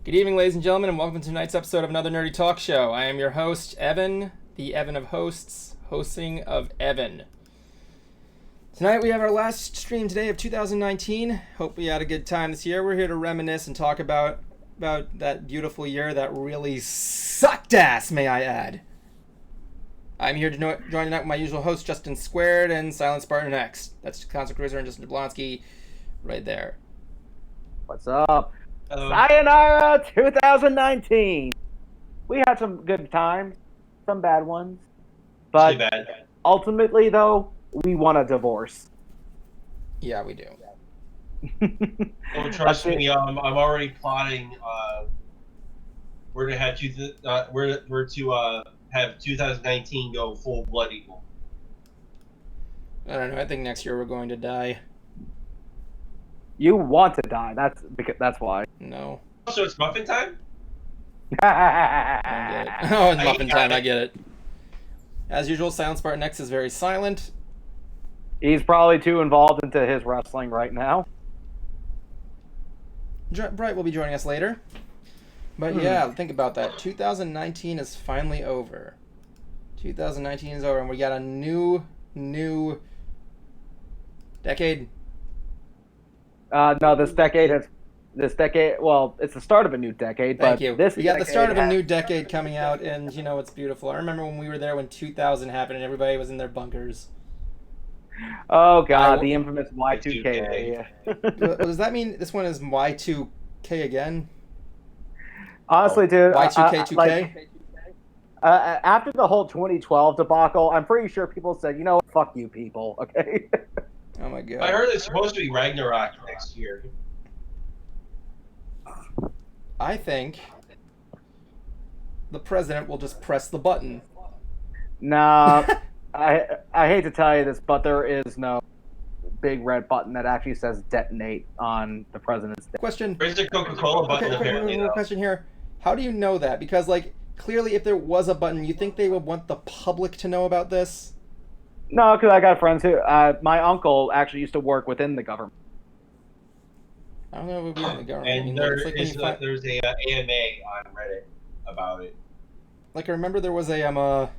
Good evening, ladies and gentlemen, and welcome to tonight's episode of another Nerdy Talk Show. I am your host, Evan, the Evan of hosts, hosting of Evan. Tonight we have our last stream today of 2019. Hope we had a good time this year. We're here to reminisce and talk about that beautiful year that really sucked ass, may I add. I'm here to join tonight with my usual host, Justin Squared, and Silent Spartan X. That's Console Cruiser and Justin Jablonski right there. What's up? Hello. Sayonara 2019. We had some good times, some bad ones. But ultimately, though, we want a divorce. Yeah, we do. Oh, trust me, I'm already plotting. We're to have have 2019 go full Blood Eagle. I don't know. I think next year we're going to die. You want to die. That's why. No. So it's muffin time? I get it. Oh, it's muffin time. I get it. As usual, Silent Spartan X is very silent. He's probably too involved into his wrestling right now. Bright will be joining us later. But yeah, think about that. 2019 is finally over. 2019 is over, and we got a new decade. No, this decade, well, it's the start of a new decade. Thank you. We got the start of a new decade coming out, and you know, it's beautiful. I remember when we were there when 2000 happened and everybody was in their bunkers. Oh, God, the infamous Y2K. Does that mean this one is Y2K again? Honestly, dude. Y2K2K? After the whole 2012 debacle, I'm pretty sure people said, you know what, fuck you people, okay? Oh my God. I heard it's supposed to be Ragnarok next year. I think the president will just press the button. Nah, I hate to tell you this, but there is no big red button that actually says detonate on the president's day. Question. There's a Coca-Cola button apparently. Question here. How do you know that? Because, like, clearly if there was a button, you think they would want the public to know about this? No, because I got friends who, my uncle actually used to work within the government. I don't know if it would be in the government. And there's a AMA on Reddit about it. Like, I remember there was a,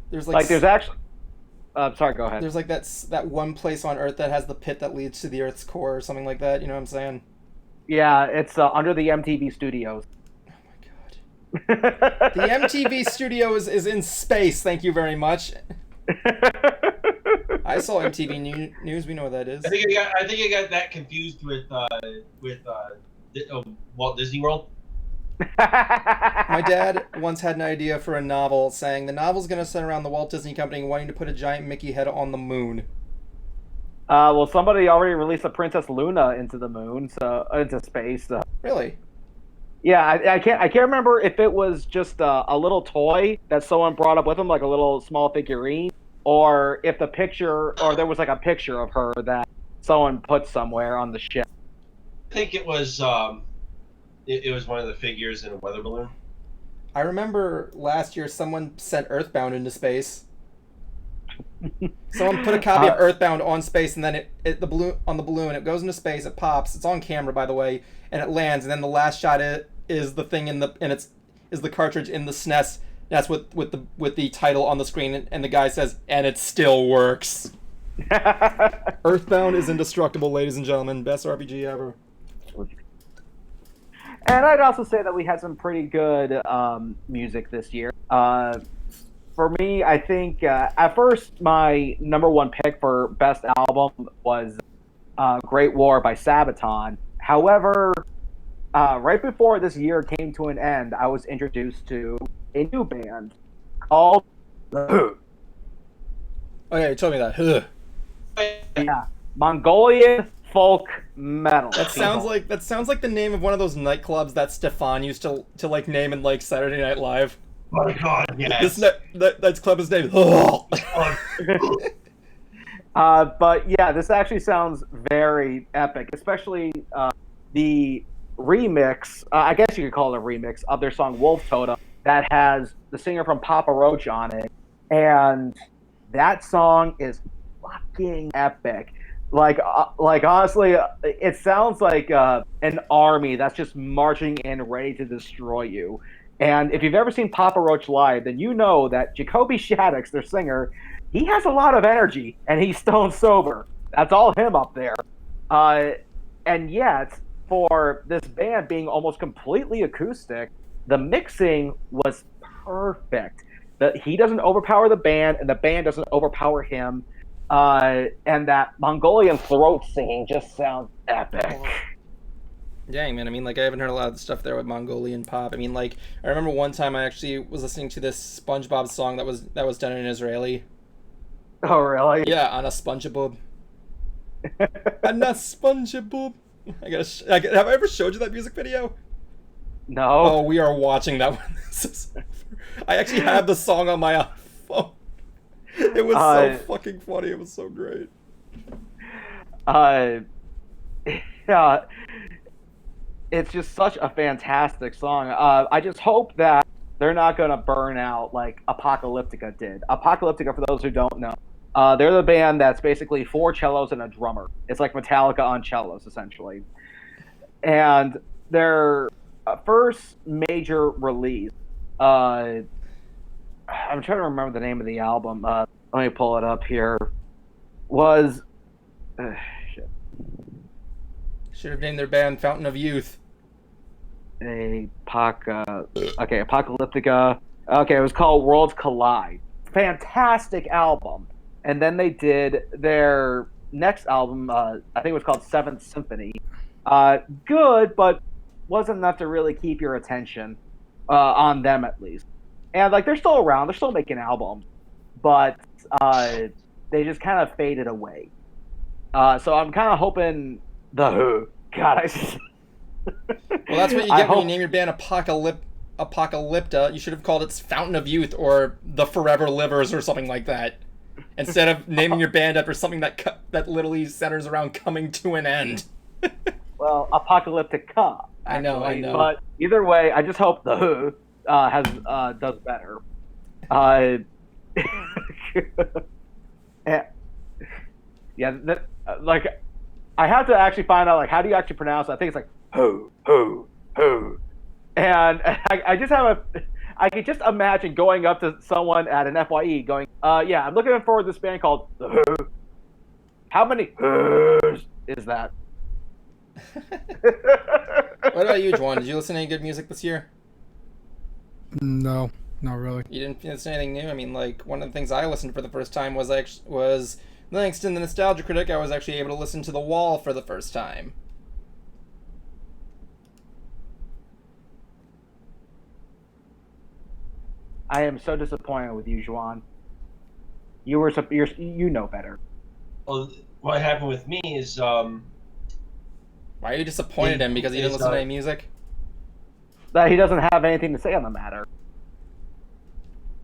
there's actually, sorry, go ahead. There's like that one place on Earth that has the pit that leads to the Earth's core or something like that, you know what I'm saying? Yeah, it's under the MTV studios. Oh my God. The MTV studios is in space, thank you very much. I saw MTV News. We know what that is. I think I got that confused with Walt Disney World. My dad once had an idea for a novel, saying the novel's going to center around the Walt Disney Company wanting to put a giant Mickey head on the moon. Well, somebody already released a Princess Luna into the moon, so into space. So. Really? Yeah, I can't remember if it was just a little toy that someone brought up with them, like a little small figurine, or if there was like a picture of her that someone put somewhere on the ship. I think it was it was one of the figures in a weather balloon. I remember last year someone sent Earthbound into space. Someone put a copy of Earthbound on space, and then the balloon, it goes into space, it pops, it's on camera by the way, and it lands, and then the last shot is the thing is the cartridge in the SNES. That's with the title on the screen, and the guy says, and it still works. Earthbound is indestructible, ladies and gentlemen. Best RPG ever. And I'd also say that we had some pretty good music this year. For me, I think at first my number one pick for best album was Great War by Sabaton. However, right before this year came to an end, I was introduced to a new band called The Who. Oh yeah, you told me that. Yeah, Mongolian folk metal. That sounds like the name of one of those nightclubs that Stefan used to like name in like Saturday Night Live. Oh my God, yes. That club is named. But yeah, this actually sounds very epic, especially the remix. I guess you could call it a remix of their song Wolf Totem that has the singer from Papa Roach on it, and that song is fucking epic. Like honestly, it sounds like an army that's just marching in, ready to destroy you. And if you've ever seen Papa Roach live, then you know that Jacoby Shaddix, their singer, he has a lot of energy, and he's stone sober. That's all him up there. Uh, and yet, for this band being almost completely acoustic, the mixing was perfect. That he doesn't overpower the band, and the band doesn't overpower him. And that Mongolian throat singing just sounds epic. Dang, man. I mean, like, I haven't heard a lot of the stuff there with Mongolian pop. I mean, like, I remember one time I actually was listening to this SpongeBob song that was done in Israeli. Oh, really? Yeah, on a SpongeBob. On a SpongeBob. Have I ever showed you that music video? No. Oh, we are watching that one. This is over. I actually have the song on my phone. It was so fucking funny. It was so great. Yeah, it's just such a fantastic song. I just hope that they're not going to burn out like Apocalyptica did. Apocalyptica, for those who don't know, they're the band that's basically 4 cellos and a drummer. It's like Metallica on cellos, essentially. And their first major release, I'm trying to remember the name of the album. Let me pull it up here. Was shit. Should have named their band Fountain of Youth. Okay, Apocalyptica. Okay, it was called Worlds Collide. Fantastic album. And then they did their next album, I think it was called Seventh Symphony. Good, but wasn't enough to really keep your attention on them, at least. And like they're still around, they're still making albums, but they just kind of faded away. So I'm kind of hoping the Who. God, Well, that's what you get when you name your band Apocalypta. You should have called it Fountain of Youth or The Forever Livers or something like that, instead of naming your band after something that literally centers around coming to an end. Well, Apocalyptica. Actually. I know. But either way, I just hope the Who does better. Like I have to actually find out like how do you actually pronounce it? I think it's like Who, and I just have I can just imagine going up to someone at an FYE going, yeah, I'm looking forward to this band called The Who. How many Who's is that? What about you, Juan? Did you listen to any good music this year? No, not really. You didn't listen to anything new? I mean, like, one of the things I listened for the first time was thanks to the Nostalgia Critic, I was actually able to listen to The Wall for the first time. I am so disappointed with you, Juan. You know better. Well, what happened with me is Why are you disappointed in him? Because he didn't listen to any music? That he doesn't have anything to say on the matter.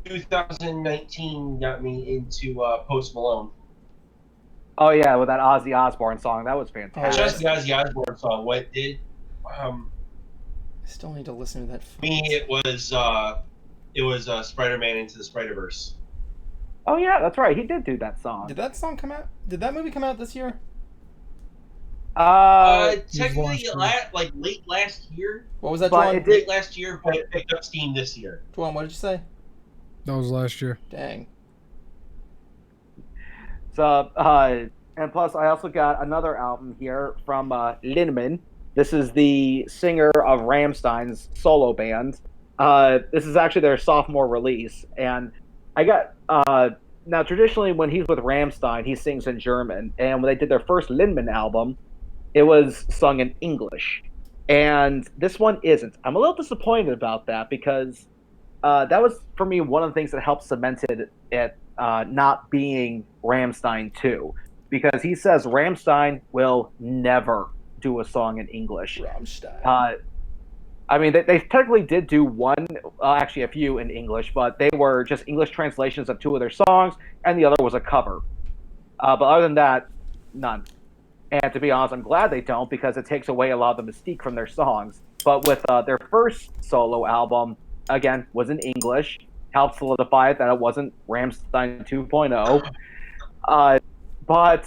2019 got me into Post Malone. Oh yeah, with that Ozzy Osbourne song, that was fantastic. Just the Ozzy Osbourne song. What did? I still need to listen to that. For me, it was Spider-Man Into the Spider-Verse. Oh yeah, that's right. He did do that song. Did that song come out? Did that movie come out this year? Technically, like late last year. What was that, But Juan? it did- Late last year, but it picked up steam this year. Juan, what did you say? That was last year. Dang. So, and plus, I also got another album here from Linneman. This is the singer of Rammstein's solo band. This is actually their sophomore release, and I got now traditionally when he's with Rammstein, he sings in German, and when they did their first Linneman album, it was sung in English, and this one isn't. I'm a little disappointed about that because that was for me one of the things that helped cemented it not being Rammstein 2, because he says Rammstein will never do a song in English. Rammstein. I mean, they technically did do one, actually a few in English, but they were just English translations of 2 of their songs, and the other was a cover. But other than that, none. And to be honest, I'm glad they don't, because it takes away a lot of the mystique from their songs. But with their first solo album, again, was in English, helped solidify it that it wasn't Rammstein 2.0. But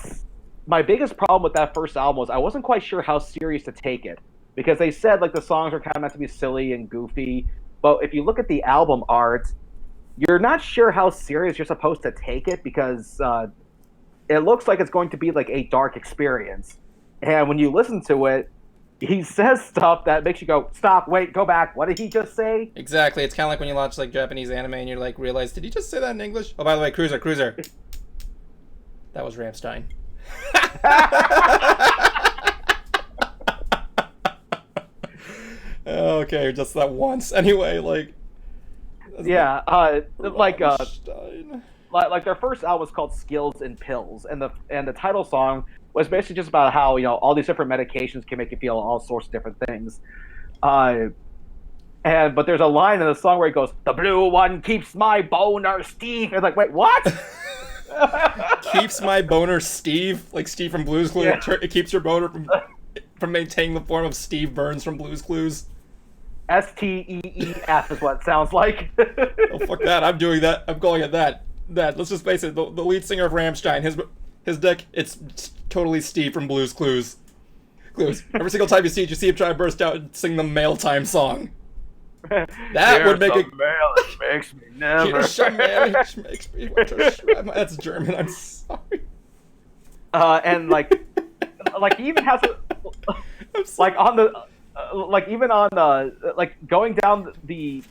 my biggest problem with that first album was I wasn't quite sure how serious to take it, because they said like the songs are kind of meant to be silly and goofy, but if you look at the album art, you're not sure how serious you're supposed to take it, because it looks like it's going to be like a dark experience. And when you listen to it, he says stuff that makes you go, stop, wait, go back. What did he just say? Exactly. It's kind of like when you watch like Japanese anime and you like realize, did he just say that in English? Oh, by the way, Cruiser. That was Rammstein. Okay, just that once. Anyway, like. Yeah, Rammstein. like their first album was called Skills and Pills, and the title song was basically just about how all these different medications can make you feel all sorts of different things. But there's a line in the song where he goes, "The blue one keeps my boner, Steve." And it's like, wait, what? Keeps my boner, Steve, like Steve from Blue's Clues. Yeah. It keeps your boner from maintaining the form of Steve Burns from Blue's Clues. STEEF is what it sounds like. Oh, fuck that! I'm doing that. I'm calling it that. Let's just face it. The lead singer of Rammstein, his dick, it's totally Steve from Blue's Clues. Every single time you see him try to burst out and sing the mail time song. That would make it. Mail, it makes me never. Here's some mail, it makes me want to shred my- That's German. I'm sorry. And like he even has like on the. Even on going down the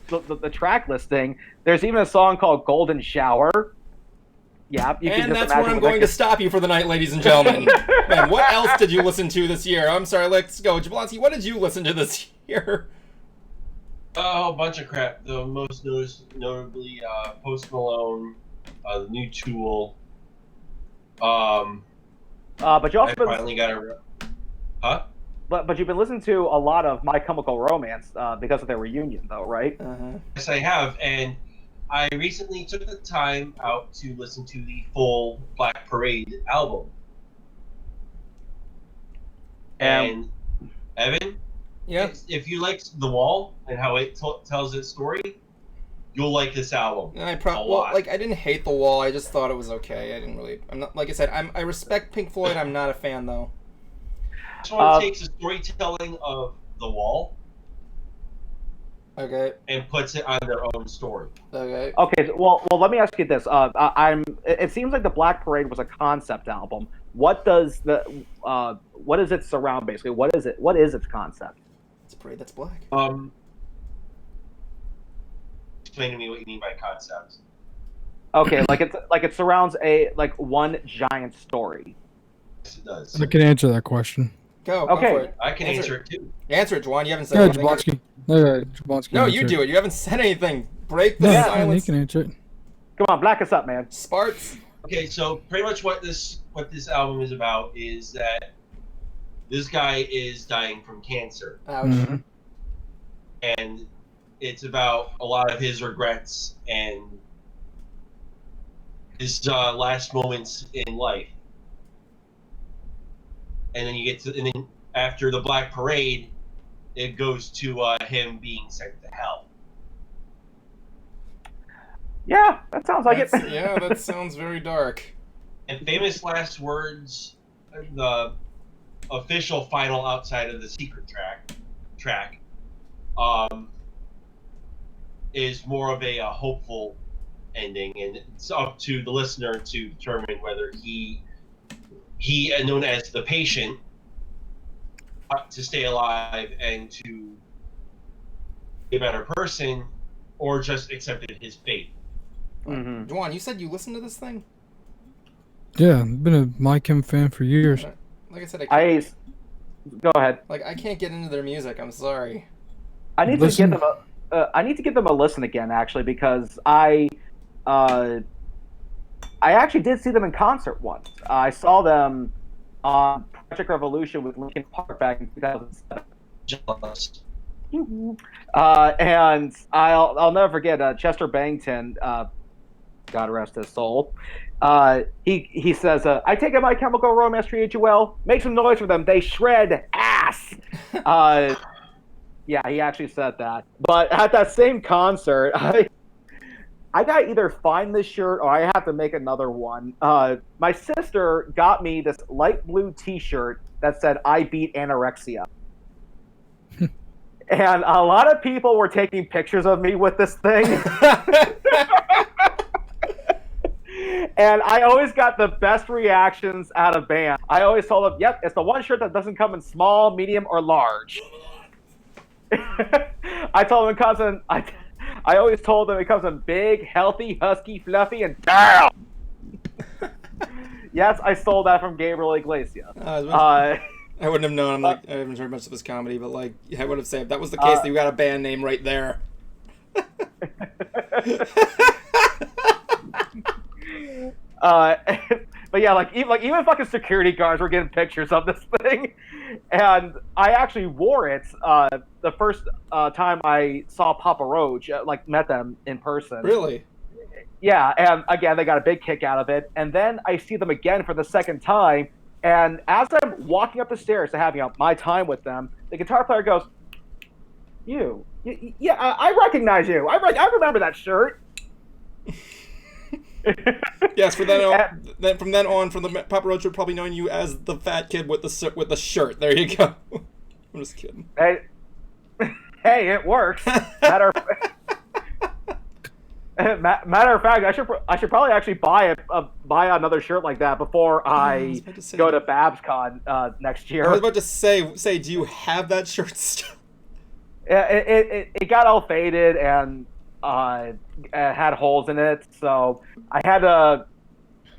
track listing, there's even a song called "Golden Shower." Yeah, you can And just that's where imagine I'm going to stop you for the night, ladies and gentlemen. Man, what else did you listen to this year? I'm sorry, let's go. Jablonski, what did you listen to this year? Oh, a bunch of crap. The most notably Post Malone, the new Tool. But you also I finally got a. Huh? But you've been listening to a lot of My Chemical Romance because of their reunion, though, right? Yes, I have, and I recently took the time out to listen to the full Black Parade album. And Evan, Yeah. if you liked The Wall and how it tells its story, you'll like this album. And I didn't hate The Wall. I just thought it was okay. I'm not, like I said, I respect Pink Floyd. I'm not a fan though. This one takes the storytelling of The Wall, Okay. and puts it on their own story. Okay. Okay. Well, let me ask you this. It seems like the Black Parade was a concept album. What does what does it surround basically? What is it? What is its concept? It's a parade that's black. Explain to me what you mean by concept. Okay, it surrounds one giant story. Yes, it does. I can answer that question. Go Okay. for it. I can answer it too. Answer it, Juan. You haven't said Yeah, anything. Jablonski. No, Jablonski. No, answer you do it. You haven't said anything. Break the No, he silence. can answer it. Come on, black us up, man. Sparks. Okay, so pretty much what this album is about is that this guy is dying from cancer, Ouch. Mhm. and it's about a lot of his regrets and his last moments in life. And then and then after the Black Parade, it goes to him being sent to hell. Yeah, that sounds like it. Yeah, that sounds very dark. And famous last words, the official final outside of the secret track, is more of a hopeful ending, and it's up to the listener to determine whether he known as the patient, to stay alive and to be a better person, or just accepted his fate. Mhm. Juan, you said you listened to this thing? Yeah, I've been a My Chem fan for years. Like I said, Go ahead. I can't get into their music. I'm sorry. I need Listen. to give them a listen again, actually, because I actually did see them in concert once. I saw them on Project Revolution with Linkin Park back in 2007. Jealous. And I'll never forget Chester Bennington, God rest his soul. He says, "I take it My Chemical Romance treated you well. Make some noise for them. They shred ass." Yeah, he actually said that. But at that same concert, I gotta either find this shirt or I have to make another one. My sister got me this light blue T-shirt that said "I beat anorexia," and a lot of people were taking pictures of me with this thing. And I always got the best reactions out of bands. I always told them, "Yep, it's the one shirt that doesn't come in small, medium, or large." I told them it comes in. I always told them it comes in big, healthy, husky, fluffy, and down. Yes, I stole that from Gabriel Iglesias. I wouldn't have known. I haven't heard much of his comedy, but I would have said if that was the case, you got a band name right there. But yeah, even fucking security guards were getting pictures of this thing, and I actually wore it the first time I saw Papa Roach, met them in person. Really? Yeah, and again, they got a big kick out of it, and then I see them again for the second time, and as I'm walking up the stairs to have my time with them, the guitar player goes, yeah, I recognize you. I remember that shirt." Yes, from then on, from the Papa Roach would probably known you as the fat kid with the shirt. There you go. I'm just kidding. Hey, it works. Matter of fact, I should probably actually buy another shirt like that before I go to BabsCon next year. I was about to say, do you have that shirt still? It got all faded and had holes in it, so I had to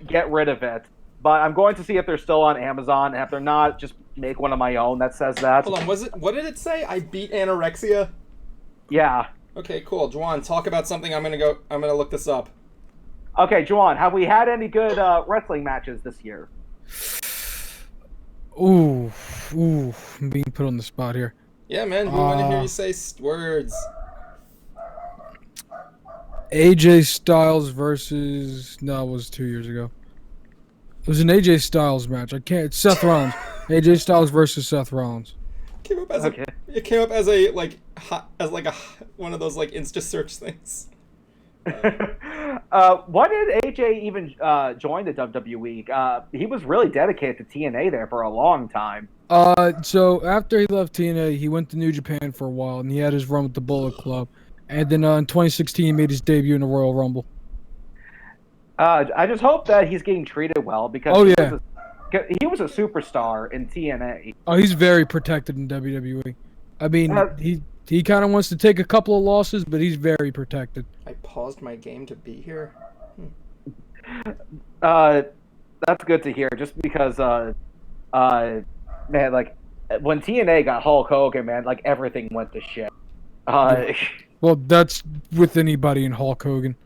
get rid of it. But I'm going to see if they're still on Amazon, and if they're not, just make one of my own that says that. Hold on, what did it say? I beat anorexia? Yeah. Okay, cool. Juwan, talk about something. I'm gonna look this up. Okay, Juwan, have we had any good wrestling matches this year? Ooh, I'm being put on the spot here. Yeah, man, we want to hear you say words. AJ Styles versus... No, it was 2 years ago. It was an AJ Styles match. It's Seth Rollins. AJ Styles versus Seth Rollins. It came up as one of those Insta search things. Why did AJ even join the WWE? He was really dedicated to TNA there for a long time. So after he left TNA, he went to New Japan for a while, and he had his run with the Bullet Club. And then in 2016, he made his debut in the Royal Rumble. I just hope that he's getting treated well because he was a superstar in TNA. Oh, he's very protected in WWE. I mean, he kind of wants to take a couple of losses, but he's very protected. I paused my game to be here. That's good to hear. Just because, man, when TNA got Hulk Hogan, man, everything went to shit. Well, that's with anybody in Hulk Hogan.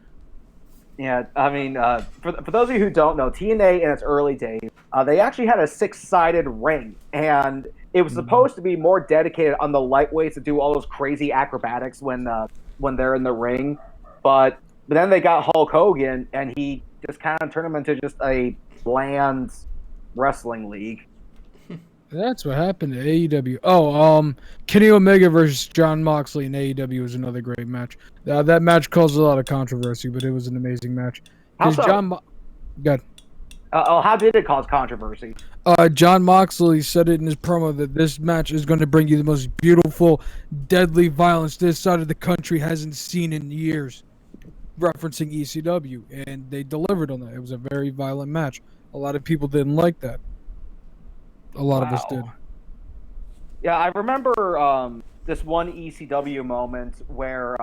Yeah, I mean, for those of you who don't know, TNA in its early days, they actually had a 6-sided ring, and it was supposed to be more dedicated on the lightweights to do all those crazy acrobatics when they're in the ring. But then they got Hulk Hogan, and he just kind of turned them into just a bland wrestling league. That's what happened to AEW. Oh, Kenny Omega versus Jon Moxley in AEW was another great match. That match caused a lot of controversy, but it was an amazing match. How so? Good. How did it cause controversy? Jon Moxley said it in his promo that this match is going to bring you the most beautiful, deadly violence this side of the country hasn't seen in years, referencing ECW, and they delivered on that. It was a very violent match. A lot of people didn't like that. A lot of us did. Yeah, I remember this one ECW moment where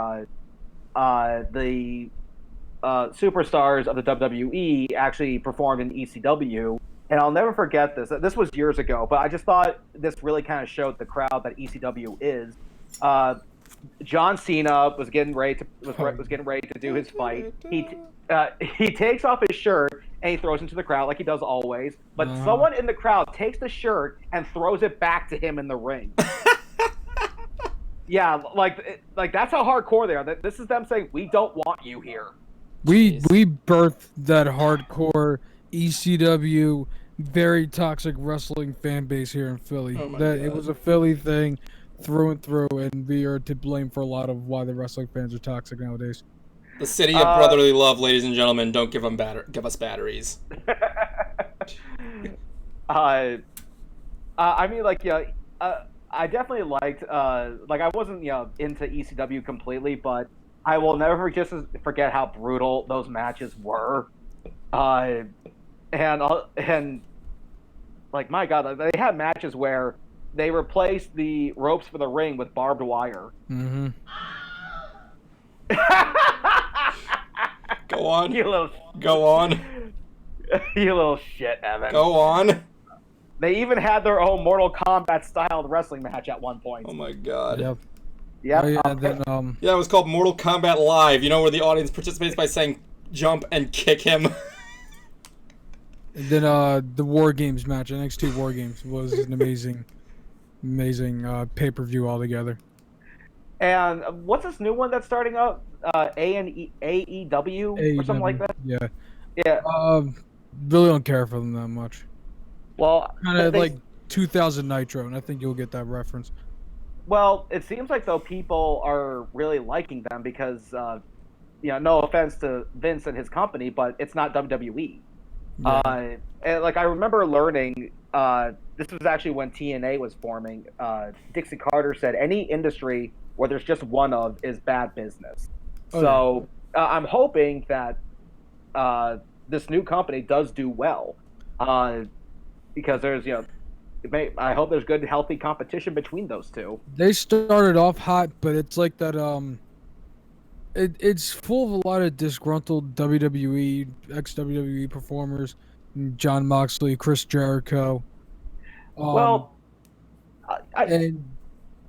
the superstars of the WWE actually performed in ECW, and I'll never forget this. This was years ago, but I just thought this really kind of showed the crowd that ECW is. John Cena was getting ready to do his fight. He takes off his shirt and he throws it into the crowd like he does always. But someone in the crowd takes the shirt and throws it back to him in the ring. Yeah, like that's how hardcore they are. This is them saying, "We don't want you here." We birthed that hardcore ECW, very toxic wrestling fan base here in Philly. It was a Philly thing through and through, and we are to blame for a lot of why the wrestling fans are toxic nowadays. The city of brotherly love, ladies and gentlemen. Don't give us batteries. I mean, like, I definitely liked, like, I wasn't, into ECW completely, but I will never just forget how brutal those matches were. And like, my God, they had matches where they replaced the ropes for the ring with barbed wire. Mm-hmm. Go on. Go on. You little shit, Evan. Go on. They even had their own Mortal Kombat styled wrestling match at one point. Oh my God. Yep. Yep. Oh, yeah, then, Yeah, it was called Mortal Kombat Live. You know, where the audience participates by saying jump and kick him. And then the War Games match, NXT War Games, was an amazing pay-per-view altogether. And what's this new one that's starting up? AEW or something like that? Yeah. Yeah. Really don't care for them that much. Well, Kind of like 2000 Nitro, and I think you'll get that reference. Well, it seems like, though, people are really liking them because, no offense to Vince and his company, but it's not WWE. Yeah. And, like, I remember learning, this was actually when TNA was forming, Dixie Carter said, any industry where there's just one of is bad business. Oh, So I'm hoping that this new company does do well, because there's, I hope there's good, healthy competition between those two. They started off hot, but it's like that. It's full of a lot of disgruntled WWE, ex-WWE performers, John Moxley, Chris Jericho. Well, and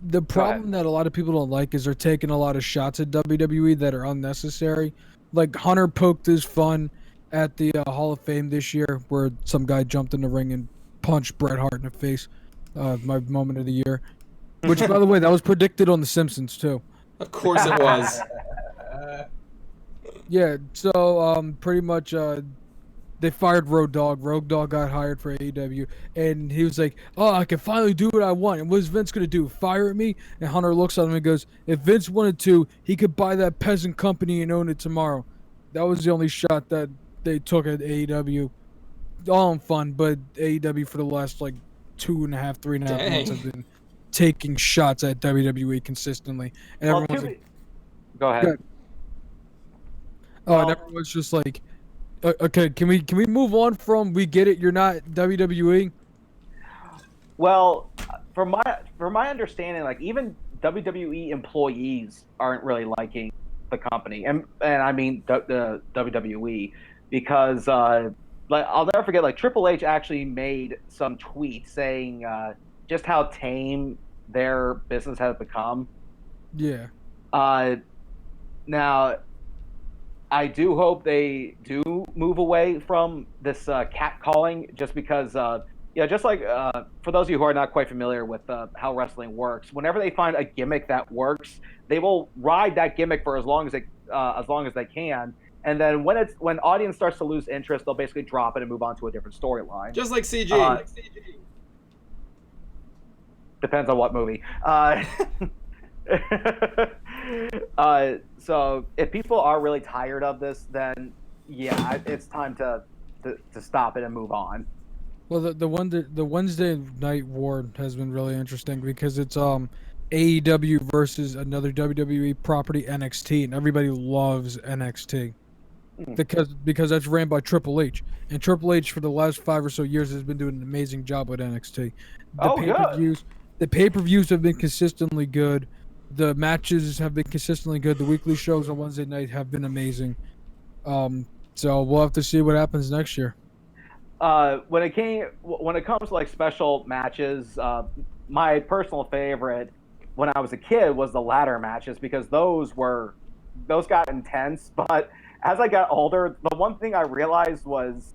the problem that a lot of people don't like is they're taking a lot of shots at WWE that are unnecessary. Like Hunter poked his fun at the Hall of Fame this year, where some guy jumped in the ring and punched Bret Hart in the face. My moment of the year, which, by the way, that was predicted on The Simpsons too. Of course it was. Yeah, so pretty much they fired Road Dogg. Road Dogg got hired for AEW, and he was like, "Oh, I can finally do what I want." And what's Vince gonna do? Fire at me? And Hunter looks at him and goes, "If Vince wanted to, he could buy that peasant company and own it tomorrow." That was the only shot that they took at AEW. All in fun, but AEW for the last like 2.5, 3.5 months have been taking shots at WWE consistently, and everyone's like, go ahead. And everyone's just like, okay, can we move on from we get it, you're not WWE? Well, from my understanding, like, even WWE employees aren't really liking the company, and I mean the WWE, because like, I'll never forget, like, Triple H actually made some tweets saying just how tame their business has become. Yeah. Now, I do hope they do move away from this catcalling, just because, just like, for those of you who are not quite familiar with how wrestling works, whenever they find a gimmick that works, they will ride that gimmick for as long as they can. And then when audience starts to lose interest, they'll basically drop it and move on to a different storyline. Just like CG. Depends on what movie. So if people are really tired of this, then yeah, it's time to stop it and move on. Well, the Wednesday Night War has been really interesting because it's AEW versus another WWE property, NXT, and everybody loves NXT. Because that's ran by Triple H, and Triple H for the last 5 or so years has been doing an amazing job with NXT. The pay-per-views have been consistently good. The matches have been consistently good. The weekly shows on Wednesday night have been amazing. So we'll have to see what happens next year. When it comes to like special matches, my personal favorite when I was a kid was the ladder matches, because those got intense. But as I got older, the one thing I realized was,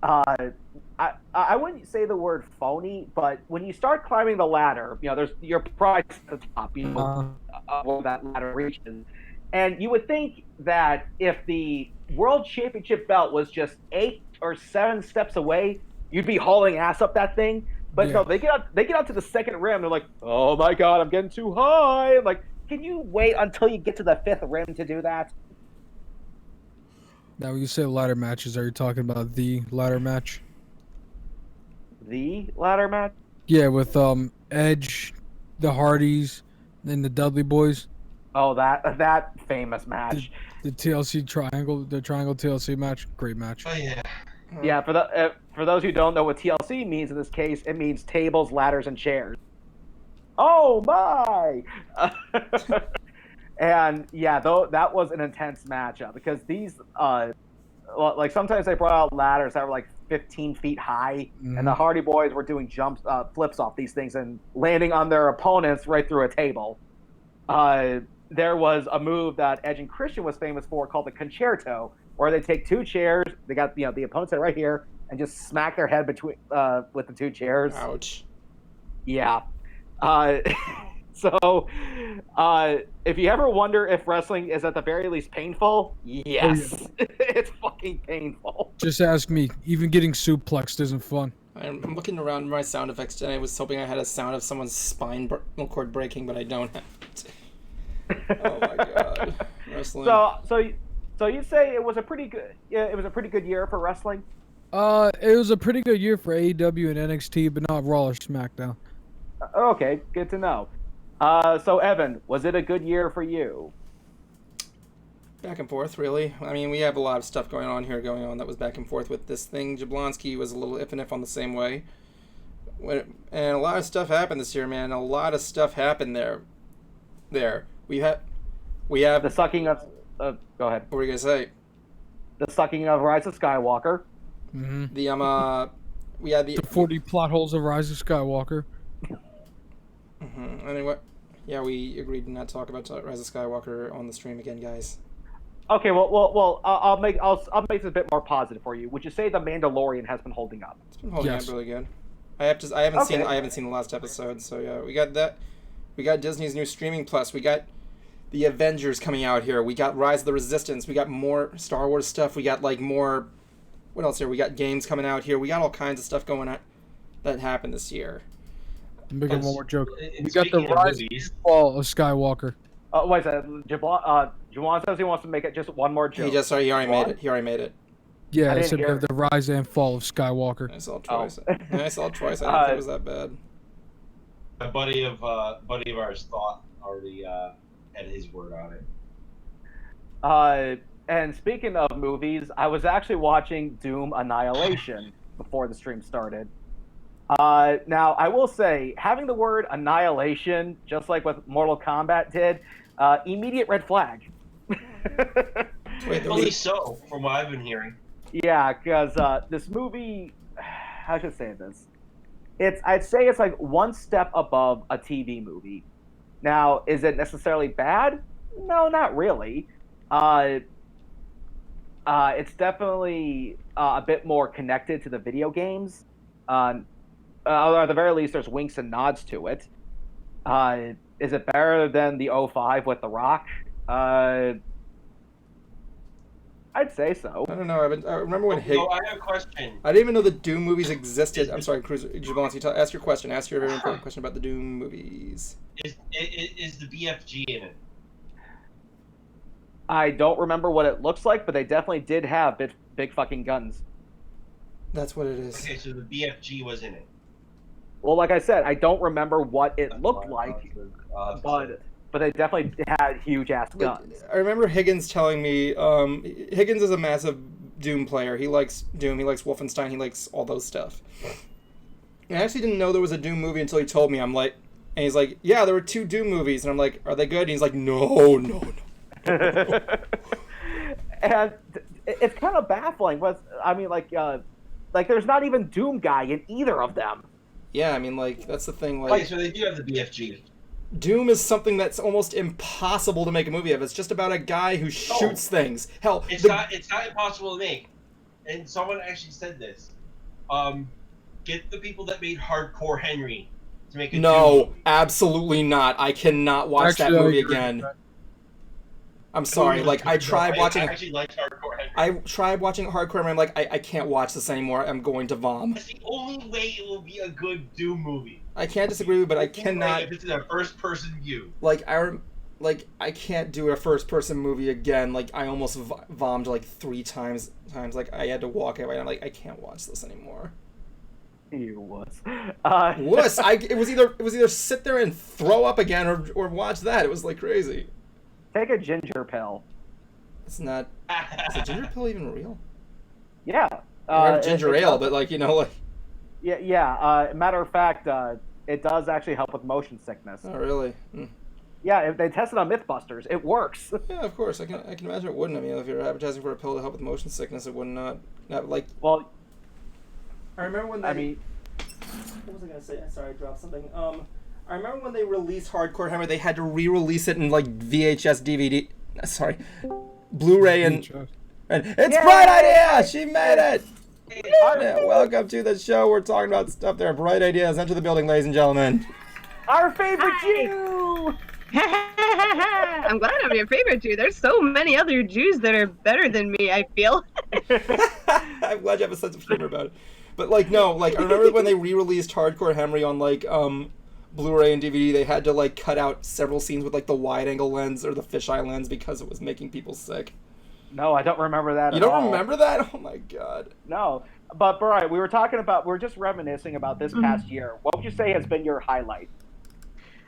I wouldn't say the word phony, but when you start climbing the ladder, there's your prize at the top, where that ladder reaches, and you would think that if the World Championship belt was just 8 or 7 steps away, you'd be hauling ass up that thing. But no, they get out to the second rim. They're like, "Oh my God, I'm getting too high!" Like, can you wait until you get to the 5th rim to do that? Now, when you say ladder matches, are you talking about the ladder match? The ladder match? Yeah, with Edge, the Hardys, and the Dudley Boys. Oh, that famous The, match. the TLC triangle, the triangle TLC match, great match. Oh yeah. Yeah, for those who don't know what TLC means in this case, it means tables, ladders, and chairs. Oh my! And yeah, though that was an intense matchup because these like sometimes they brought out ladders that were like 15 feet high, and the Hardy Boys were doing jumps, flips off these things and landing on their opponents right through a table. There was a move that Edge and Christian was famous for called the concerto, where they take two chairs, they got the opponents right here, and just smack their head between with the two chairs. Ouch. Yeah. So, if you ever wonder if wrestling is at the very least painful, yes, it's fucking painful. Just ask me. Even getting suplexed isn't fun. I'm looking around my sound effects, and I was hoping I had a sound of someone's spine cord breaking, but I don't have it. Oh my god, wrestling. So you say it was a pretty good, it was a pretty good year for wrestling. It was a pretty good year for AEW and NXT, but not Raw or SmackDown. Okay, good to know. So Evan, was it a good year for you? Back and forth, really. I mean, we have a lot of stuff going on that was back and forth with this thing. Jablonski was a little if and if on the same way. And a lot of stuff happened this year, man. A lot of stuff happened there. We have the sucking of. Go ahead. What were you gonna say? The sucking of Rise of Skywalker. Mm-hmm. We had the 40 plot holes of Rise of Skywalker. Mm-hmm. Anyway, yeah, we agreed to not talk about Rise of Skywalker on the stream again, guys. Okay, well, I'll make this a bit more positive for you. Would you say the Mandalorian has been holding up? It's been holding up really good. I haven't seen the last episode, so yeah, we got that. We got Disney's new streaming plus. We got the Avengers coming out here. We got Rise of the Resistance. We got more Star Wars stuff. We got more. What else here? We got games coming out here. We got all kinds of stuff going on that happened this year. I'm making one more joke. We got the Rise and Fall of Skywalker. Wait a second. Juwan says he wants to make it just one more joke. He already made it. Yeah, I said we have the Rise and Fall of Skywalker. I saw it twice. I didn't think it was that bad. A buddy of ours thought already had his word on it. And speaking of movies, I was actually watching Doom Annihilation before the stream started. Now, I will say, having the word annihilation, just like what Mortal Kombat did, immediate red flag. Wait, so, from what I've been hearing. Yeah, because this movie, how should I say this? I'd say it's like one step above a TV movie. Now, is it necessarily bad? No, not really. It's definitely a bit more connected to the video games. At the very least, there's winks and nods to it. Is it better than the 05 with The Rock? I'd say so. I don't know. I remember when I have a question. I didn't even know the Doom movies existed. I'm sorry, Jablonski, ask your question. Ask your very important question about the Doom movies. Is the BFG in it? I don't remember what it looks like, but they definitely did have big fucking guns. That's what it is. Okay, so the BFG was in it. Well, like I said, I don't remember what it looked like, but they definitely had huge ass guns. I remember Higgins telling me, Higgins is a massive Doom player. He likes Doom, he likes Wolfenstein, he likes all those stuff. And I actually didn't know there was a Doom movie until he told me. And he's like, yeah, there were 2 Doom movies. And I'm like, are they good? And he's like, no. And it's kind of baffling. But I mean, like there's not even Doom guy in either of them. Yeah, I mean, that's the thing. Okay, so they do have the BFG. Doom is something that's almost impossible to make a movie of. It's just about a guy who shoots things. Hell, it's not impossible to make. And someone actually said this. Get the people that made Hardcore Henry to make a Doom movie. Absolutely not. I cannot watch that movie again. I'm sorry. I tried watching. I actually liked Hardcore Henry. I tried watching Hardcore Henry. I'm like, I can't watch this anymore. I'm going to vom. That's the only way it will be a good Doom movie. I can't disagree with you, but I cannot. If it's in a first-person view. like, I can't do a first-person movie again. Like, I almost vomited like 3 times. Like, I had to walk away. I'm like, I can't watch this anymore. You wuss. Wuss. It was either sit there and throw up again or watch that. It was like crazy. Take a ginger pill. It's not. Is a ginger pill even real? Yeah. I heard ginger ale, but like, like. Yeah. Matter of fact, it does actually help with motion sickness. Oh, really? Mm. Yeah, if they tested on MythBusters, it works. Yeah, of course. I can imagine it wouldn't. I mean, if you're advertising for a pill to help with motion sickness, it would not like. Well, I remember when they. I mean, what was I gonna say? Sorry, I dropped something. I remember when they released Hardcore Hammer, they had to re-release it in like VHS, DVD. Sorry, Blu-ray and it's Yay! Bright Idea. She made it. Yeah, welcome to the show. We're talking about stuff there. Bright Ideas. Enter the building, ladies and gentlemen. our favorite Jew. I'm glad I'm your favorite Jew. There's so many other Jews that are better than me, I feel. I'm glad you have a sense of humor about it. But like, no, like I remember when they re-released Hardcore Henry on like Blu-ray and DVD, they had to like cut out several scenes with like the wide-angle lens or the fisheye lens because it was making people sick. No, I don't remember that. You don't remember that? Oh my god. No, but Brian, we were just reminiscing about this past year. What would you say has been your highlight?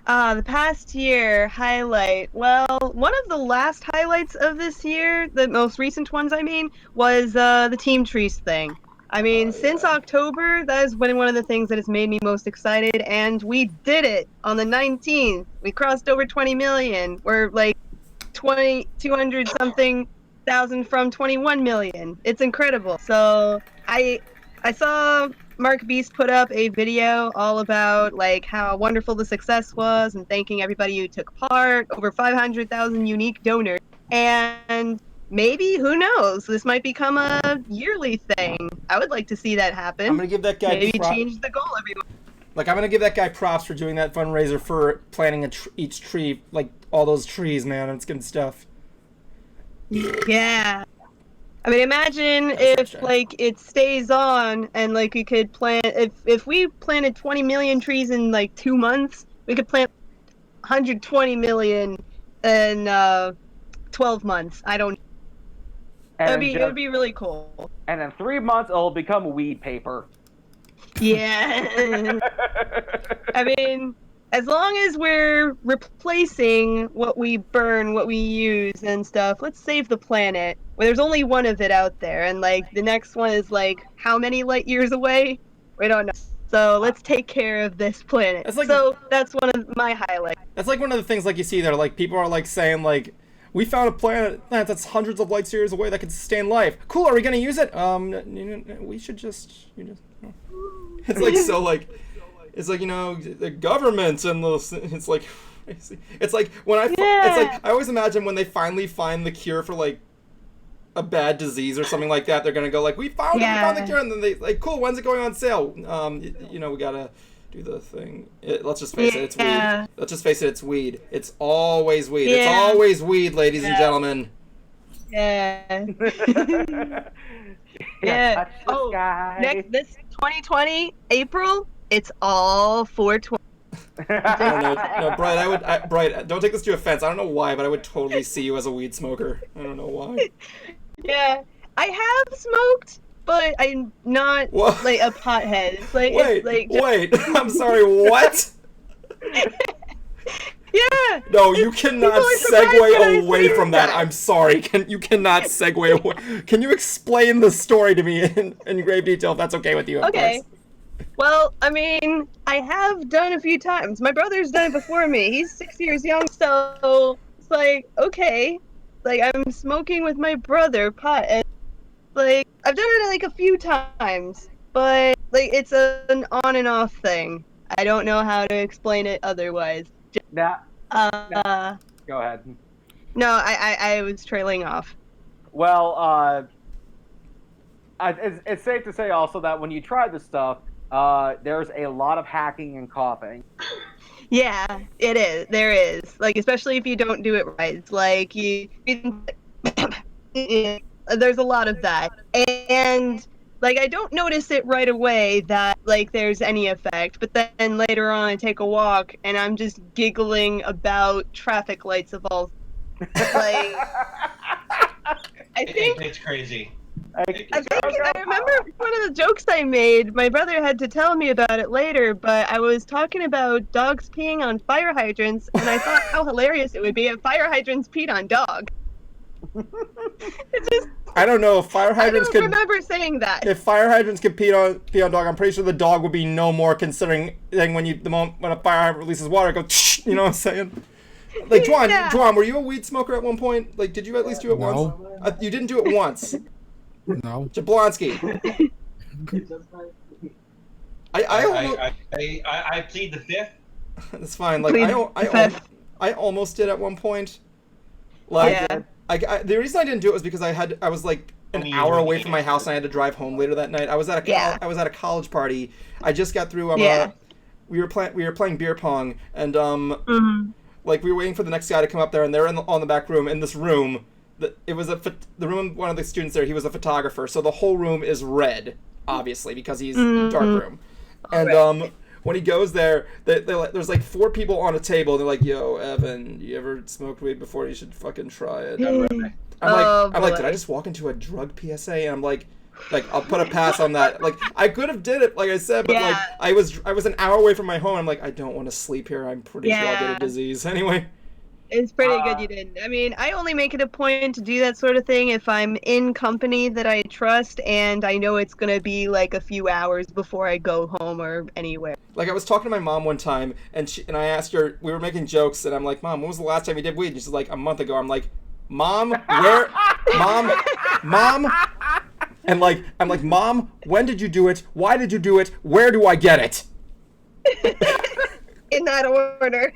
The past year highlight. Well, one of the last highlights of this year, the most recent ones, I mean, was the Team Trees thing. I mean, since October, that has been one of the things that has made me most excited, and we did it on the 19th. We crossed over 20 million. We're like 200 something thousand from 21 million. It's incredible. So I saw Mark Beast put up a video all about like how wonderful the success was and thanking everybody who took part. Over 500,000 unique donors, and maybe, who knows, this might become a yearly thing. I would like to see that happen. I'm gonna give that guy maybe change the goal every month. Like, I'm gonna give that guy props for doing that fundraiser for planting each tree, like all those trees, man. It's good stuff. Yeah. I mean, imagine if like it stays on and like we could plant, if we planted 20 million trees in like 2 months, we could plant 120 million in 12 months. I don't. It would be really cool. And in 3 months, it'll become weed paper. Yeah. I mean, as long as we're replacing what we burn, what we use and stuff, let's save the planet. Well, there's only one of it out there, and like the next one is like how many light years away? We don't know. So let's take care of this planet. That's one of my highlights. That's like one of the things like you see there. Like people are like saying like, we found a planet that's hundreds of light years away that can sustain life. Cool. Are we gonna use it? We should just. It's like so like. It's like, the government and it's like crazy. It's like when it's like I always imagine when they finally find the cure for like a bad disease or something like that, they're gonna go like, we found the cure, and then they like, cool, when's it going on sale? We gotta do the thing. Let's just face it, it's weed. Let's just face it, it's weed. It's always weed. It's always weed, ladies and gentlemen. Yeah. Yeah. This 2020 April. It's all 420. No, Bright, don't take this to offense. I don't know why, but I would totally see you as a weed smoker. I don't know why. Yeah, I have smoked, but I'm not like a pothead. It's like, wait, I'm sorry, what? Yeah. No, you cannot segue away from that. I'm sorry. You cannot segue away. Can you explain the story to me in grave detail if that's okay with you? Okay. Well, I mean, I have done a few times. My brother's done it before me. He's 6 years young, so it's like, okay. Like, I'm smoking with my brother pot, and like, I've done it like a few times, but like, it's an on and off thing. I don't know how to explain it otherwise. Go ahead. No, I was trailing off. Well, it's safe to say also that when you try this stuff, there's a lot of hacking and coughing. Yeah, it is. There is. Like, especially if you don't do it right. It's like there's a lot of that. And Like, I don't notice it right away that, like, there's any effect, but then later on I take a walk and I'm just giggling about traffic lights of all. Like, I think It's crazy. I remember one of the jokes I made. My brother had to tell me about it later, but I was talking about dogs peeing on fire hydrants, and I thought how hilarious it would be if fire hydrants peed on dog. It's just, I don't know if fire I hydrants don't could. remember saying that. If fire hydrants could pee on dog, I'm pretty sure the dog would be no more considering than when when a fire hydrant releases water, it goes. You know what I'm saying? Like Juan, Yeah. Juan, were you a weed smoker at one point? Like, did you at least do it No. once? You didn't do it once. No. Jablonski. I plead the fifth. That's fine. Like Plead the fifth. I almost did at one point. Like, Yeah. the reason I didn't do it was because I was like an hour away from my house and I had to drive home later that night. I was at a college party. I just got through. We were playing beer pong and like we were waiting for the next guy to come up there and they're on the back room in this room. It was the room. One of the students there. He was a photographer, so the whole room is red, obviously because he's dark room. And when he goes there, there's like 4 people on a table. And they're like, "Yo, Evan, you ever smoked weed before? You should fucking try it." I'm like, did I just walk into a drug PSA? And I'm like I'll put a pass on that. Like I could have did it, like I said, but like I was an hour away from my home. I'm like, I don't want to sleep here. I'm pretty sure I'll get a disease anyway. It's pretty good you didn't. I mean, I only make it a point to do that sort of thing if I'm in company that I trust and I know it's going to be like a few hours before I go home or anywhere. Like I was talking to my mom one time and I asked her, we were making jokes and I'm like, "Mom, when was the last time you did weed?" And she's like, "A month ago." I'm like, "Mom, where? Mom?" And like, I'm like, "Mom, when did you do it? Why did you do it? Where do I get it?" In that order.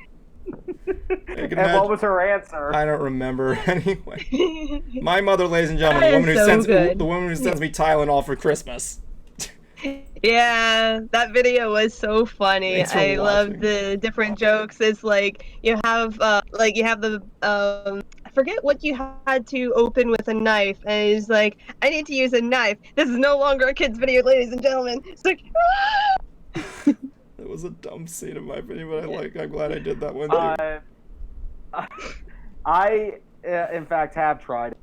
And what was her answer? I don't remember. Anyway, my mother, ladies and gentlemen, the woman who sends me Tylenol for Christmas. Yeah, that video was so funny. I love the different jokes. It's like you have the I forget what you had to open with a knife, and he's like, "I need to use a knife. This is no longer a kid's video, ladies and gentlemen." It's like, It was a dumb scene in my opinion, but I'm glad I did that one. I in fact have tried it.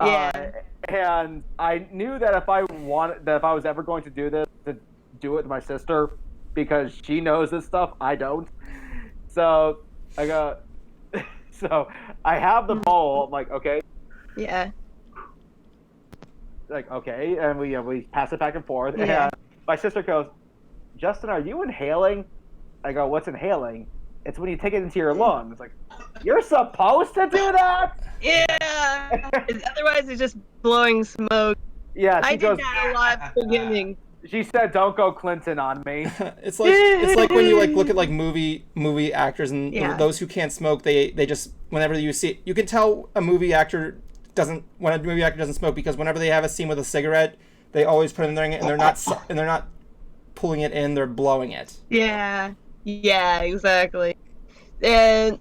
yeah. And I knew that if I was ever going to do this, to do it with my sister, because she knows this stuff, I don't. So I go, so I have the bowl. I'm like, okay. Yeah. Like, okay, and we pass it back and forth. Yeah. And my sister goes, "Justin, are you inhaling?" I go, "What's inhaling?" "It's when you take it into your lungs." It's like, you're supposed to do that? Yeah. Otherwise, it's just blowing smoke. Yeah, I did that a lot at the beginning. She said, "Don't go Clinton on me." It's like when you like look at like movie actors and those who can't smoke, they just whenever you see you can tell a movie actor doesn't smoke because whenever they have a scene with a cigarette, they always put it in there and they're not pulling it in, they're blowing it. Yeah, exactly. And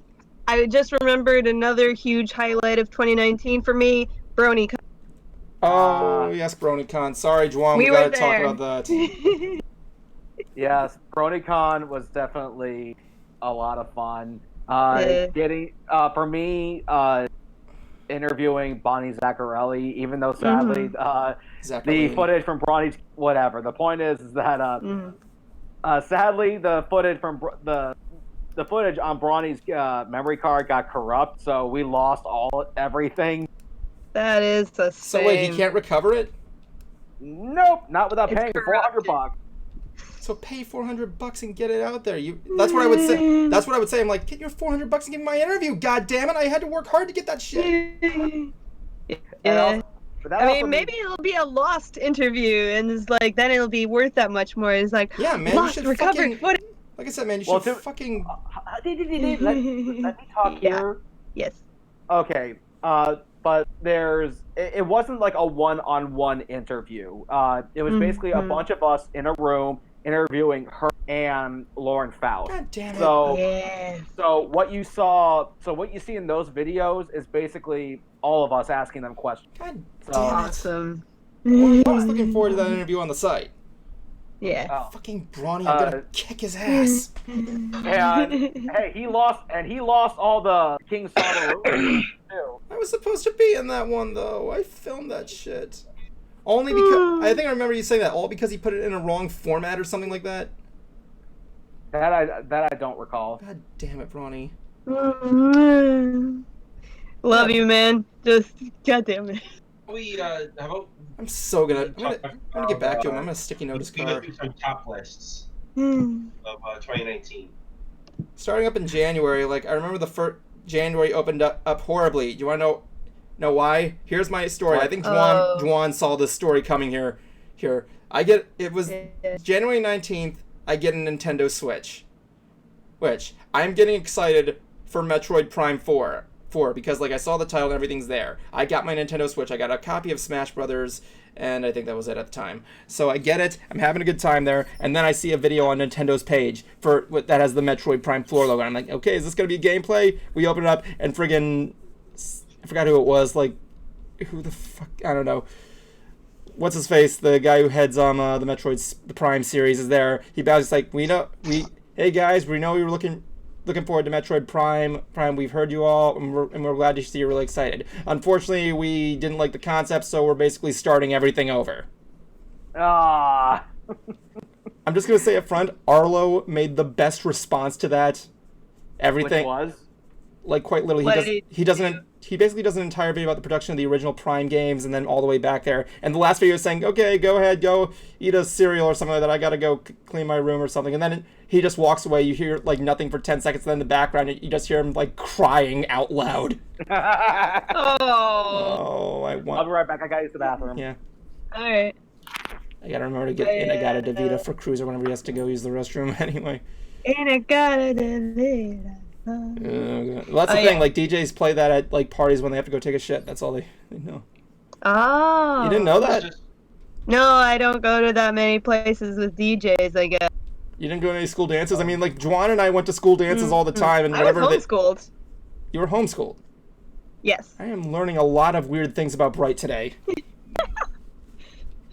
I just remembered another huge highlight of 2019 for me, BronyCon. Oh, yes, BronyCon. Sorry, Juan, we gotta talk about that. Yes, BronyCon was definitely a lot of fun. For me, interviewing Bonnie Zaccarelli, even though sadly the footage from Bronny's whatever. The point is that sadly the footage from the footage on Bronny's memory card got corrupt, so we lost everything. That is a shame. So wait, he can't recover it? Nope, not without paying $400. So pay $400 and get it out there. That's what I would say. That's what I would say. I'm like, get your $400 and give me my interview. God damn it! I had to work hard to get that shit. Yeah. I mean, maybe it'll be a lost interview, and it's like then it'll be worth that much more. It's like, yeah, man, lost, you should recovered. Like I said, man, you should fucking. Let me talk here. Yes. Okay. But it wasn't like a one-on-one interview. It was basically a bunch of us in a room interviewing her and Lauren Faust. God damn it. So what you see in those videos is basically all of us asking them questions. God so, damn it. Awesome. I was looking forward to that interview on the site. Yeah. Oh. Fucking Brawny, I'm gonna kick his ass. And hey, he lost all the King Saga rules too. I was supposed to be in that one though. I filmed that shit. Only because I think I remember you saying that all because he put it in a wrong format or something like that. That I don't recall. God damn it, Brawny. Love you, man. Just goddamn it. How about I'm so gonna get back to him. I'm gonna sticky note his we car. go through some top lists Hmm. of 2019. Starting up in January, like I remember the first January opened up horribly. Do you want to know why? Here's my story. I think Juan saw this story coming here. It was January 19th. I get a Nintendo Switch, which I'm getting excited for Metroid Prime 4 because like I saw the title and everything's there. I got my Nintendo Switch. I got a copy of Smash Brothers, and I think that was it at the time. So I get it. I'm having a good time there, and then I see a video on Nintendo's page that has the Metroid Prime 4 logo. I'm like, okay, is this gonna be gameplay? We open it up, and friggin' I forgot who it was. Like, who the fuck? I don't know. What's his face? The guy who heads on the Metroid Prime series is there. He bows. He's like, hey guys, we know we were looking forward to Metroid Prime. We've heard you all, and we're glad to see you're really excited. Unfortunately, we didn't like the concept, so we're basically starting everything over. Ah. I'm just gonna say up front, Arlo made the best response to that. Everything. Which was? Like quite literally, he basically does an entire video about the production of the original Prime games and then all the way back there. And the last video is saying, okay, go ahead, go eat a cereal or something like that. I gotta go clean my room or something. And then he just walks away. You hear like nothing for 10 seconds. And then in the background, you just hear him like crying out loud. Oh. I want. I'll be right back. I gotta use the bathroom. Yeah. All right. I gotta remember to get in. I got a Davita for Cruiser whenever he has to go use the restroom anyway. And I got a Davita. Well, that's the thing. Yeah. Like DJs play that at like parties when they have to go take a shit. That's all they know. Oh. You didn't know that? No, I don't go to that many places with DJs, I guess. You didn't go to any school dances? I mean, like Juan and I went to school dances all the time, and whatever. I was homeschooled. You were homeschooled. Yes. I am learning a lot of weird things about Bright today.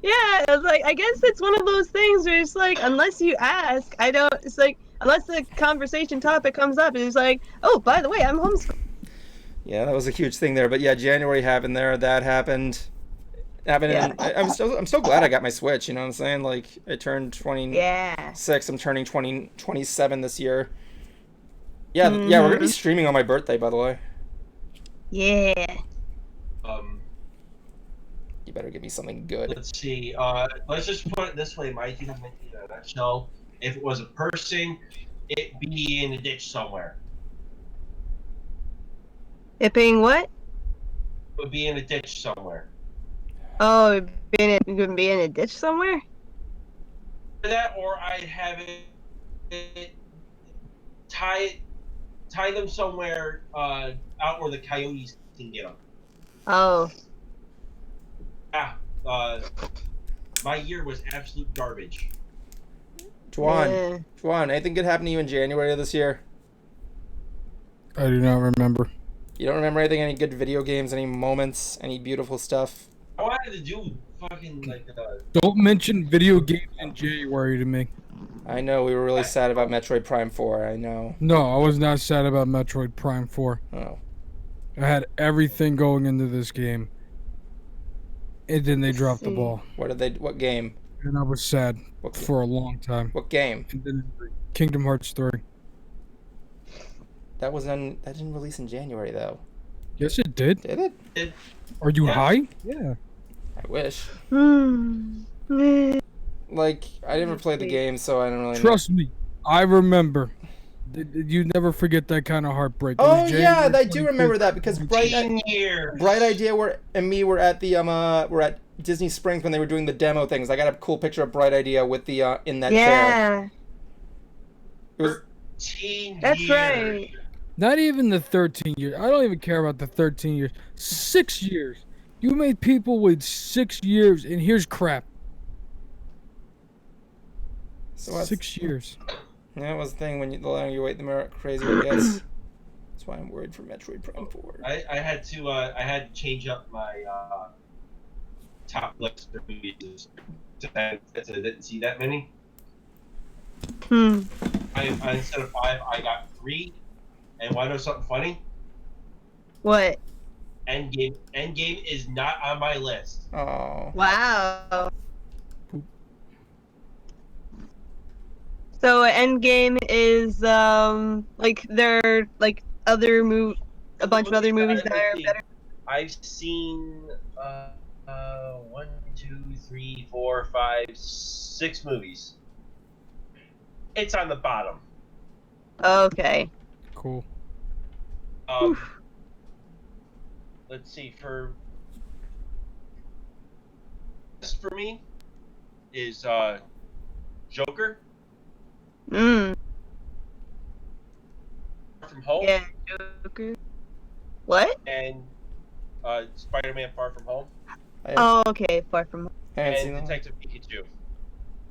Yeah, it's like I guess it's one of those things where it's like unless you ask, I don't. It's like unless the conversation topic comes up, it's like, oh, by the way, I'm homeschooled. Yeah, that was a huge thing there. But yeah, January happened there. That happened. Yeah. I'm so glad I got my Switch. You know what I'm saying? Like I turned 26. Yeah. I'm turning 27 this year. Yeah, yeah. We're gonna be streaming on my birthday, by the way. Yeah. You better give me something good. Let's see. Let's just put it this way, Mike. You have in a nutshell. If it was a person, it'd be in a ditch somewhere. It being what? It would be in a ditch somewhere. Oh, you gonna be in a ditch somewhere? That, or I'd have it tie them somewhere out where the coyotes can get them. Oh. Yeah. My year was absolute garbage. Juan, anything good happen to you in January of this year? I do not remember. You don't remember anything? Any good video games? Any moments? Any beautiful stuff? I wanted to do fucking like. Don't mention video games in January to me. I know we were really sad about Metroid Prime 4. I know. No, I was not sad about Metroid Prime 4. Oh. I had everything going into this game. And then they dropped the ball. What game? And I was sad for a long time. What game? And then Kingdom Hearts 3. That didn't release in January though. Yes, it did. Did it? Are you high? Yeah. I wish. Hmm. Like, I never played the game, so I don't really Trust me, I remember. You never forget that kind of heartbreak. Oh yeah, I do remember that because Bright years. Bright Idea and me were at the we're at Disney Springs when they were doing the demo things. I got a cool picture of Bright Idea with the in that chair. Yeah. It was 13 That's years. right. Not even the 13 years. I don't even care about the 13 years. 6 years. You made people wait 6 years, and here's crap. So 6 years. That was the thing. The longer you wait, the more crazier it gets. That's why I'm worried for Metroid Prime 4. I had to change up my top list of movies. I didn't see that many. Hmm. Instead of 5, I got 3. And want to know something funny? What? Endgame is not on my list. Oh. Wow. So Endgame is like there like other a bunch of other movies that are better. I've seen 1, 2, 3, 4, 5, 6 movies. It's on the bottom. Okay. Cool. Let's see. For me is Joker Mm. from Home Yeah, Joker. What? and Spider-Man Far From Home Oh, okay. Far From Home. Haven't and seen that one. Detective Pikachu.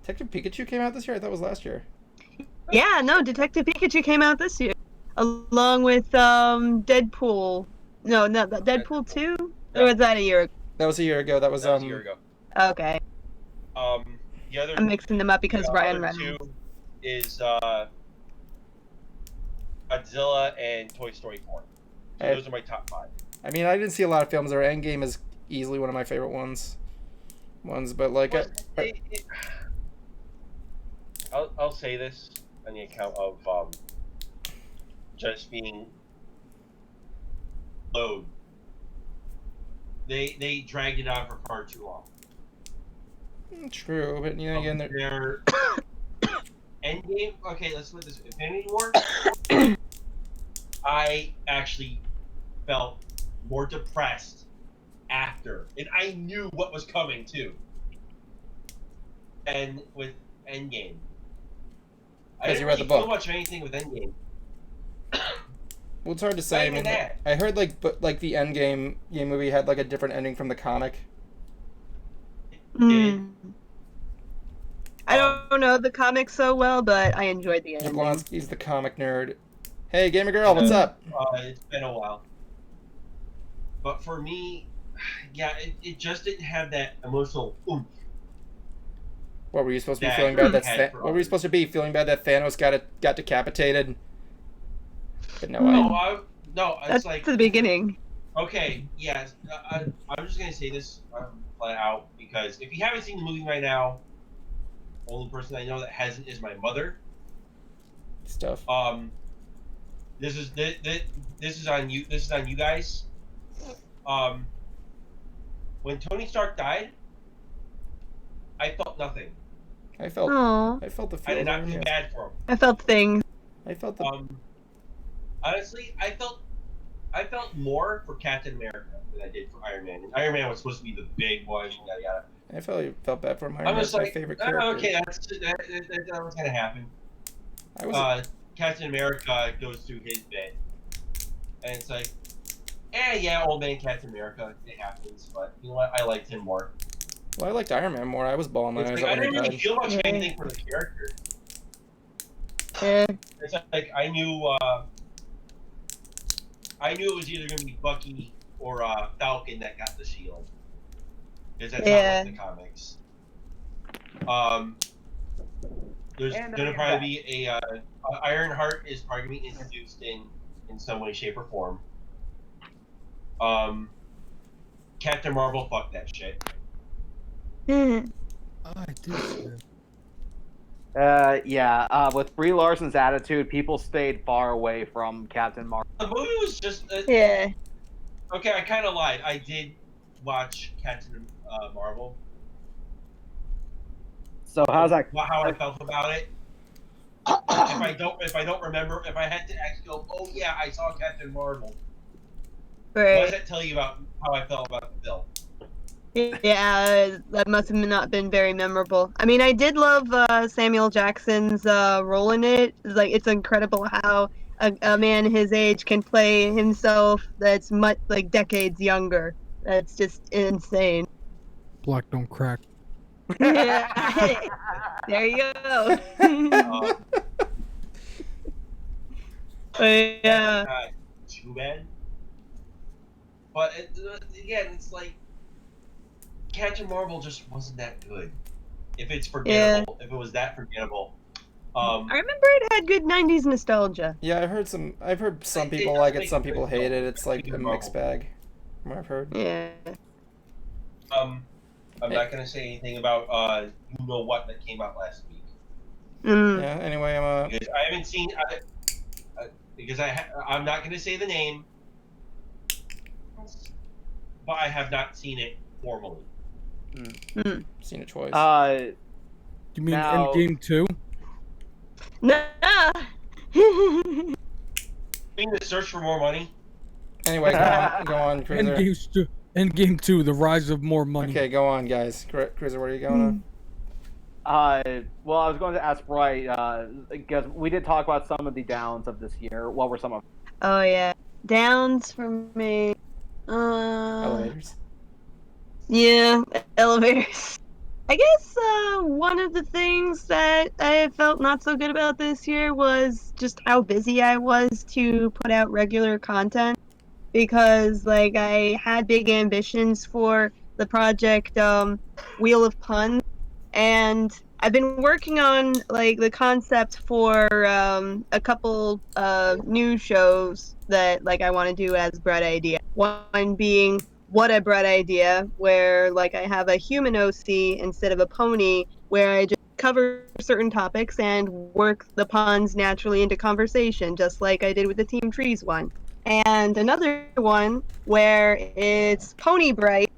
Detective Pikachu came out this year? I thought it was last year. Yeah, no, Detective Pikachu came out this year, along with Deadpool. No, not that Deadpool 2. Or was that a year ago? That was a year ago. That was a year ago. Okay, The other I'm mixing them up because Ryan other Reynolds. 2 is Godzilla and Toy Story 4. So those are my top 5. I mean, I didn't see a lot of films there. Endgame is easily one of my favorite ones, but like, I'll say this on the account of just being load. They dragged it on for far too long. True, but you know, again, their Endgame. Okay, let's put this. Infinity War. I actually felt more depressed after, and I knew what was coming too. And with Endgame, I didn't really feel much of anything with Endgame. Well, it's hard to say. I mean, I heard like the Endgame movie had like a different ending from the comic. Mm. I don't know the comics so well, but I enjoyed the ending. Jablonski's the comic nerd. Hey, gamer girl, what's up? It's been a while. But for me, yeah, it just didn't have that emotional oomph. What were you supposed to be feeling bad? What were you supposed to be feeling bad that Thanos got decapitated? But no, That's like the beginning. Okay, yes. I'm just gonna say this flat out because if you haven't seen the movie right now, the only person I know that hasn't is my mother. Stuff. This is on you. This is on you guys. When Tony Stark died, I felt nothing. I felt the feels. I did not feel bad for him. I felt things. I felt the. Honestly, I felt more for Captain America than I did for Iron Man. And Iron Man was supposed to be the big one. Yada yada. I felt bad for him. Iron Man's my favorite character. Okay, that was gonna happen. Captain America goes through his bit, and it's like, yeah, old man Captain America. It happens, but you know what? I liked him more. Well, I liked Iron Man more. I was bawling my eyes out. I didn't really feel much of anything for the character. Yeah. It's like I knew it was either going to be Bucky or Falcon that got the shield. Because that's not like the comics. There's going to probably be a Ironheart is probably going to be introduced in some way, shape, or form. Captain Marvel, fuck that shit. I did. With Brie Larson's attitude, people stayed far away from Captain Marvel. The movie was just yeah. Okay, I kind of lied. I did watch Captain Marvel. So how's that? How I felt about it? if I don't remember, if I had to actually go, oh yeah, I saw Captain Marvel. Right. What does that tell you about how I felt about the film? Yeah, that must have not been very memorable. I mean, I did love Samuel Jackson's role in it. It's incredible how a man his age can play himself that's much like decades younger. That's just insane. Black don't crack. Yeah. There you go. Yeah. Too bad. But again, it's like Captain Marvel just wasn't that good. If it's forgettable, if it was that forgettable. I remember it had good '90s nostalgia. Yeah, I've heard some people like it, some people hate it. It's like a mixed bag, from what I've heard. Yeah. I'm not gonna say anything about you know what that came out last week. Yeah. Anyway, because I haven't seen. Because I'm not gonna say the name, but I have not seen it formally. Seen it twice. You mean Now- Endgame 2? Nah. Being the search for more money. Anyway, go on, Cruiser. Endgame 2, The Rise of More Money. Okay, go on, guys. Cruiser, what are you going on? Well, I was going to ask Bright, because we did talk about some of the downs of this year. What were some of them? Oh yeah, downs for me. Elevators. Yeah, elevators. I guess one of the things that I felt not so good about this year was just how busy I was to put out regular content, because like I had big ambitions for the project Wheel of Puns, and I've been working on like the concept for a couple new shows that like I want to do as Bread Idea. One being What a Bread Idea, where like I have a human OC instead of a pony, where I just cover certain topics and work the puns naturally into conversation, just like I did with the Team Trees one. And another one where it's Pony Bright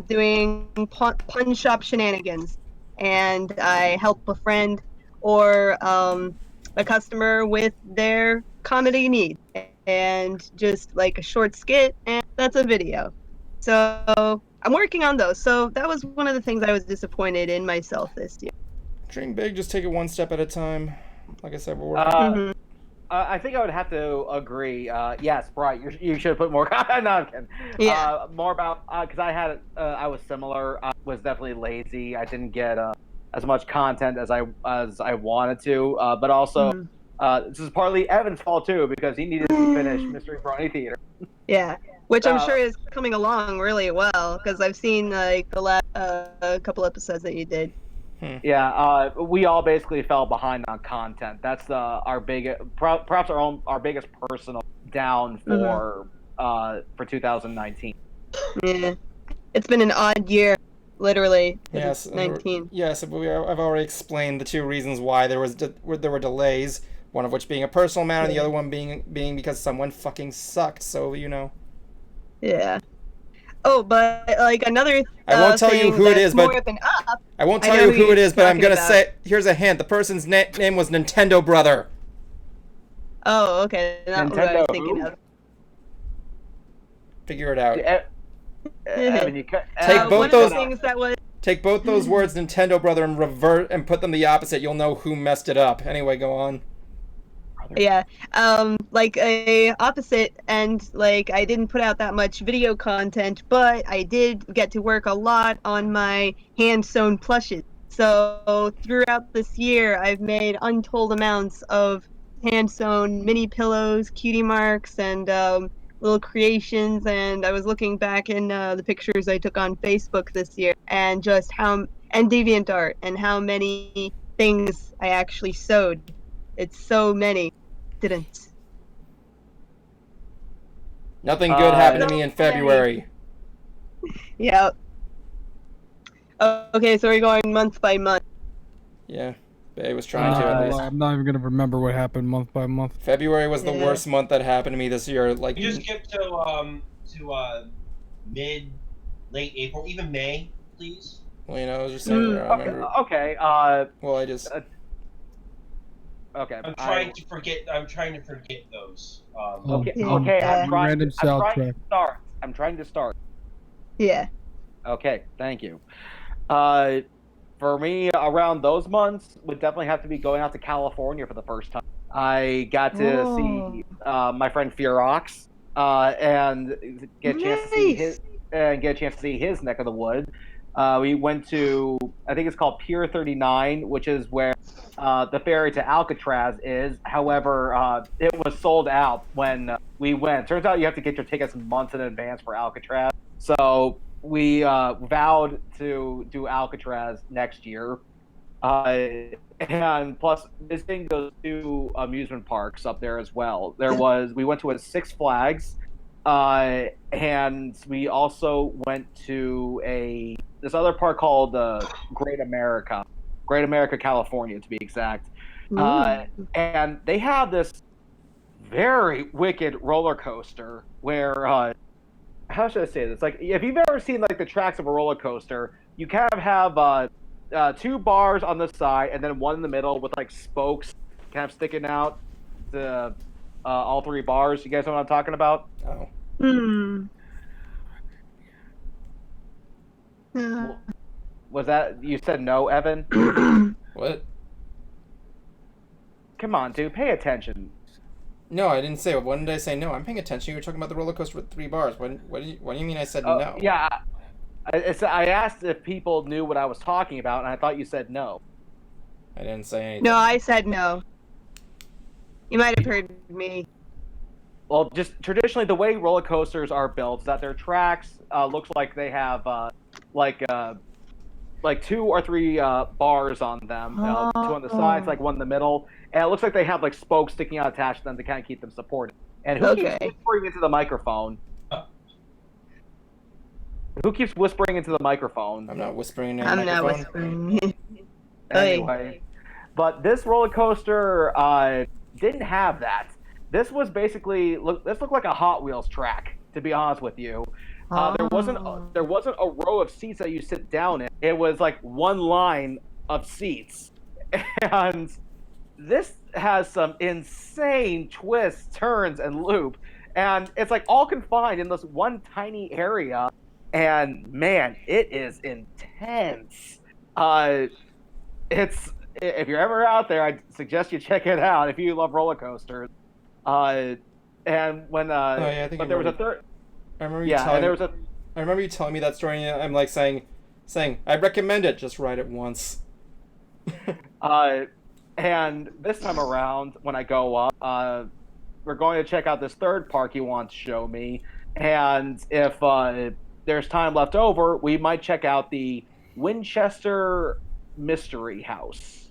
doing pun shop shenanigans, and I help a friend or a customer with their comedy need, and just like a short skit, and that's a video. So I'm working on those. So that was one of the things I was disappointed in myself this year. Dream big, just take it one step at a time. Like I said, we're working. I think I would have to agree. Yes, Bright, you should put more. No, I'm kidding. Yeah. More about because I was similar. I was definitely lazy. I didn't get as much content as I wanted to. But also, this is partly Evan's fault too, because he needed to finish Mystery Brony Theater. Yeah, which I'm sure is coming along really well, because I've seen like the last couple episodes that you did. Yeah, we all basically fell behind on content. That's our perhaps our biggest personal down for 2019. Yeah, it's been an odd year, literally. Yes, 19. Yes, but I've already explained the two reasons why there were delays. One of which being a personal matter, and the other one being because someone fucking sucked. So you know. Yeah. Oh, but like another. I won't tell you who it is, but I won't tell you who it is, but I'm gonna say. Here's a hint: the person's name was Nintendo Brother. Oh, okay. Not what I was thinking of. Figure it out. Evan, you take both those. Things that was. Take both those words, Nintendo Brother, and revert and put them the opposite. You'll know who messed it up. Anyway, go on. Yeah, like a opposite, and like I didn't put out that much video content, but I did get to work a lot on my hand-sewn plushes. So throughout this year, I've made untold amounts of hand-sewn mini pillows, cutie marks, and little creations. And I was looking back in the pictures I took on Facebook this year, and just and DeviantArt, and how many things I actually sewed. It's so many. Didn't. Nothing good happened to me in February. Yeah. Okay, so we're going month by month. Yeah, Bay was trying to at least. I'm not even gonna remember what happened month by month. February was the worst month that happened to me this year. Like you just skip to late April, even May, please. Well, you know, I was just saying. I remember. Okay. Well, I just. Okay. I'm trying to forget those. Okay. I'm trying to start. Yeah. Okay. Thank you. For me, around those months would definitely have to be going out to California for the first time. I got to see my friend Fearox, and get a chance to see his neck of the wood. We went to, I think it's called Pier 39, which is where the ferry to Alcatraz is. However, it was sold out when we went. Turns out you have to get your tickets months in advance for Alcatraz. So we vowed to do Alcatraz next year, and plus visiting those two amusement parks up there as well. We went to a Six Flags, and we also went to this other park called Great America, California, to be exact. And they have this very wicked roller coaster where how should I say this? Like, if you've ever seen like the tracks of a roller coaster, you kind of have two bars on the side and then one in the middle with like spokes kind of sticking out to all three bars. You guys know what I'm talking about? Oh. Was that you said no, Evan? What? Come on, dude, pay attention. No, I didn't say. When did I say no? I'm paying attention. You were talking about the roller coaster with 3 bars. What do you mean I said no? Yeah, I asked if people knew what I was talking about, and I thought you said no. I didn't say anything. No, I said no. You might have heard me. Well, just traditionally, the way roller coasters are built is that their tracks looks like they have like 2 or 3 bars on them, 2 on the sides, like 1 in the middle, and it looks like they have like spokes sticking out attached to them to kind of keep them supported. And who keeps whispering into the microphone? Who keeps whispering into the microphone? I'm not whispering into I'm the microphone. not whispering. Anyway, but this roller coaster didn't have that. This was basically this looked like a Hot Wheels track, to be honest with you. There wasn't a row of seats that you sit down in. It was like one line of seats, and this has some insane twists, turns, and loop, and it's like all confined in this one tiny area. And man, it is intense. If you're ever out there, I'd suggest you check it out if you love roller coasters. And when I think but there was a third. I remember you telling me that story. And I'm like saying, I recommend it. Just ride it once. And this time around, when I go up, we're going to check out this third park he wants to show me. And if there's time left over, we might check out the Winchester Mystery House.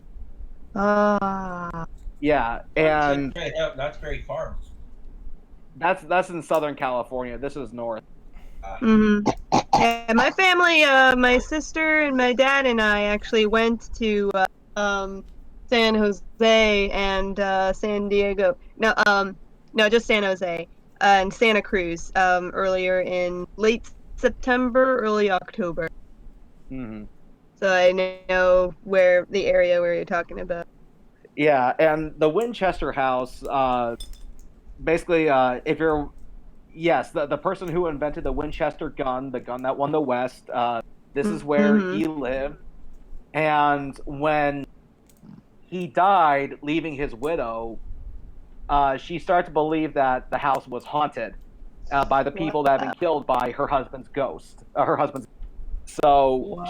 Yeah, and that's very far. That's in Southern California. This is north. Yeah, my family, my sister and my dad and I actually went to San Jose and San Diego. No, just San Jose and Santa Cruz earlier in late September, early October. So I know where the area where you're talking about. Yeah, and the Winchester House, basically, if you're, yes, the person who invented the Winchester gun, the gun that won the West, this is where he lived. And when he died, leaving his widow, she started to believe that the house was haunted by the people that had been killed by her husband's ghost. So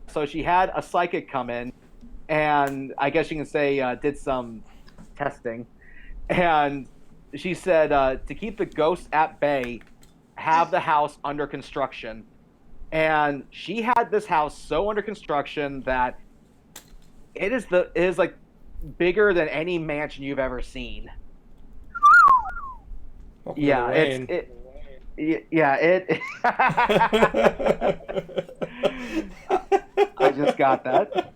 so she had a psychic come in, and I guess you can say did some testing, and she said to keep the ghosts at bay, have the house under construction. And she had this house so under construction that it is like bigger than any mansion you've ever seen. Yeah, I just got that.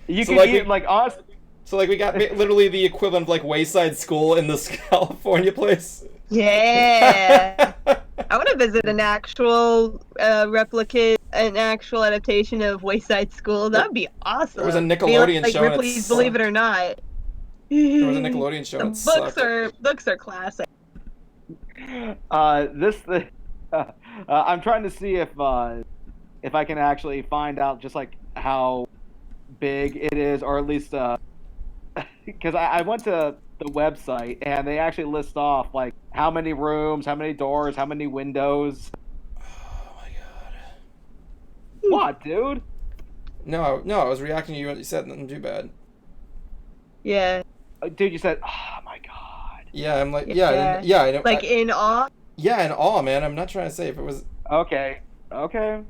You so can like eat, like us. So like we got literally the equivalent of like Wayside School in this California place. Yeah. I want to visit an actual an actual adaptation of Wayside School. That would be awesome. There was a Nickelodeon like show. Ripley's Believe It or Not. There was a Nickelodeon show. The books are classic. I'm trying to see if I can actually find out just like how big it is, or at least because I went to the website and they actually list off like how many rooms, how many doors, how many windows. Oh my god! What, dude? No, I was reacting to you. You said nothing too bad. Yeah. Dude, you said, "Oh my god." Yeah, I'm like, yeah. I know, like in awe. Yeah, in awe, man. I'm not trying to say if it was. Okay. Okay.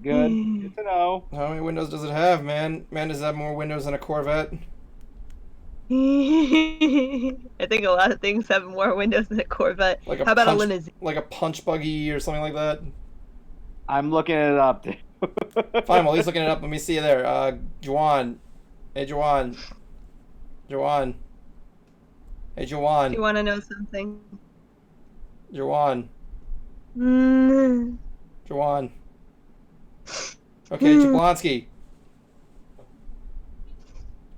Good. Good to know. How many windows does it have, man? Man, does it have more windows than a Corvette? I think a lot of things have more windows than a Corvette. Like a How about a punch, limousine? like a punch buggy or something like that? I'm looking it up. Fine, well, he's looking it up. Let me see you there. Juwan. Hey, Juwan. Juwan. Hey, Juwan. Do you want to know something? Juwan. Mm. Juwan. Okay, Jablonski.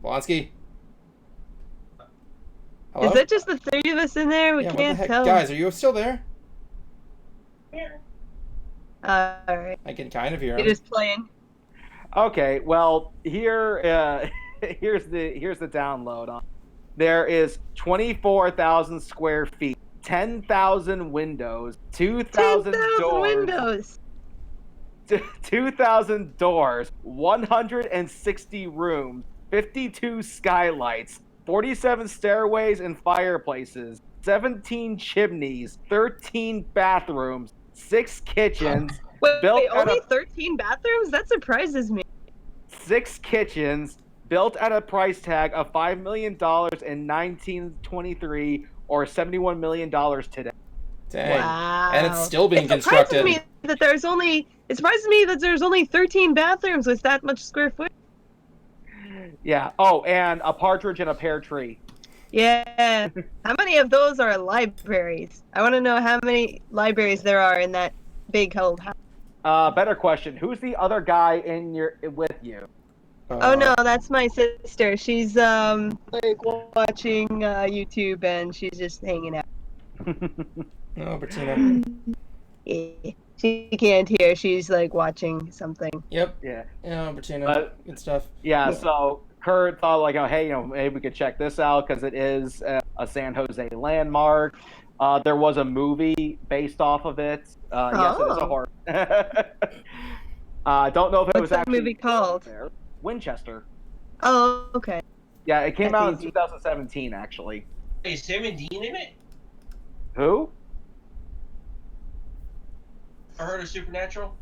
Jablonski. Hello? Is that just the three of us in there? We Yeah, what the can't heck? tell. Guys, are you still there? Alright. I can kind of hear You're him. just playing. Okay, well, here, here's the download. There is 24,000 square feet, 10,000 windows, 2,000 doors, windows. 2,000 doors, 160 rooms, 52 skylights, 47 stairways and fireplaces, 17 chimneys, 13 bathrooms, 6 kitchens, Wait, built at only a- 13 bathrooms? That surprises me. 6 kitchens, built at a price tag of $5 million in 1923 or $71 million today. Dang. Wow. And it's still being It surprises constructed. me that there's only 13 bathrooms with that much square foot. Yeah. Oh, and a partridge in a pear tree. Yeah. How many of those are libraries? I want to know how many libraries there are in that big old house. Better question. Who's the other guy with you? Oh no, that's my sister. She's like watching YouTube and she's just hanging out. No, Bertina. Yeah. She can't hear. She's like watching something. Yep. Yeah. Yeah, Bertina. But- Good stuff. Yeah, so Kurt thought like, oh, hey, maybe we could check this out because it is a San Jose landmark. There was a movie based off of it. Yes, it is a Oh. horror. Don't know if it What's was that actually movie called? there. Winchester. Oh, okay. Yeah, it came That's out in easy. 2017, actually. Is Sam and Dean in it? Who? I heard of Supernatural.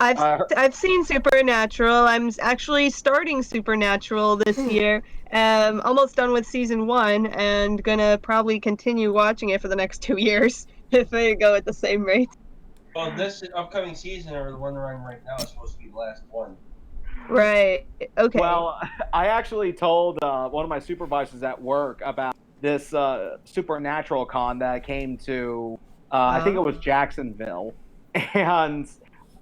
I've seen Supernatural. I'm actually starting Supernatural this year. Almost done with season 1 and gonna probably continue watching it for the next 2 years if they go at the same rate. Well, this upcoming season, or the one running right now, is supposed to be the last one. Right. Okay. Well, I actually told one of my supervisors at work about this Supernatural con that came to, I think it was Jacksonville. And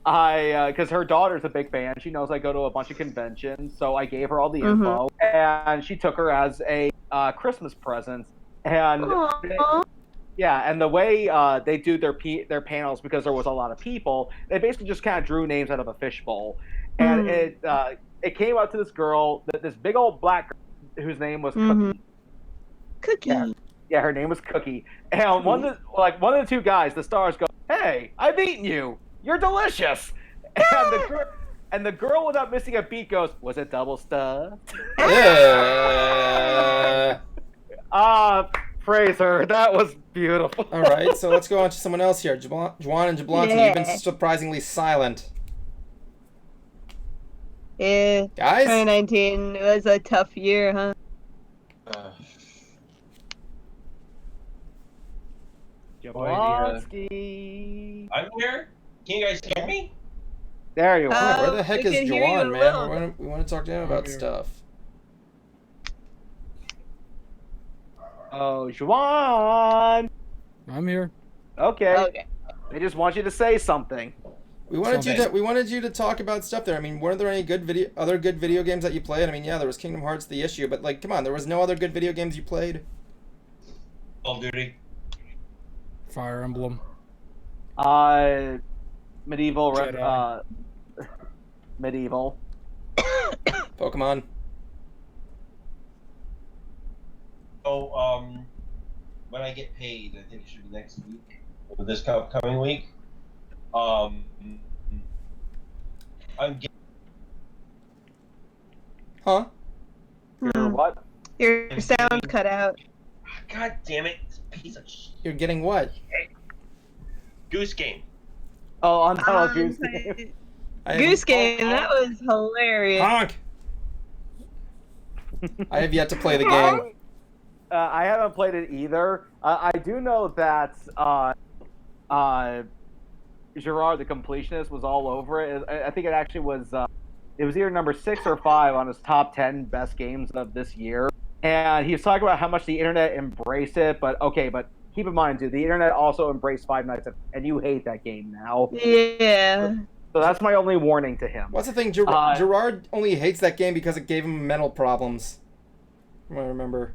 because her daughter's a big fan, she knows I go to a bunch of conventions, so I gave her all the info, and she took her as a Christmas present. And Aww. yeah, and the way they do their panels, because there was a lot of people, they basically just kind of drew names out of a fishbowl, and it came out to this girl, this big old black girl, whose name was Cookie. Cookie. Yeah, her name was Cookie. And one of the two guys, the stars, go, "Hey, I've eaten you. You're delicious." And the girl, without missing a beat, goes, "Was it double stuffed?" Yeah. Praise her. That was beautiful. All right, so let's go on to someone else here. Juwan and Jablonski, you've been surprisingly silent. Yeah. Guys? 2019 was a tough year, huh? Jablonski. I'm here. Can you guys hear me? There you are. Where the heck we is can hear you Juwan, a man? little. We want to talk to him about stuff. Oh, Juwan. I'm here. Okay. Okay. They just want you to say something. We wanted you to talk about stuff there. I mean, weren't there any other good video games that you played? I mean, yeah, there was Kingdom Hearts, the issue, but like, come on, there was no other good video games you played? Call of Duty. Fire Emblem. Medieval. Jedi. Medieval. Pokemon. So, when I get paid, I think it should be next week, or this coming week. I'm getting. Huh? Your what? Your sound cut out. God damn it! This piece of shit. You're getting what? Goose Game. Oh, on Goose Game. Game. Goose Game, that was hilarious. Honk! I have yet to play the game. I haven't played it either. I do know that Gerard the Completionist was all over it. I think it actually was. It was either number 6 or 5 on his top 10 best games of this year. And he was talking about how much the internet embraced it. But keep in mind, dude, the internet also embraced Five Nights at, and you hate that game now. Yeah. So that's my only warning to him. What's the thing? Gerard only hates that game because it gave him mental problems. From what I remember.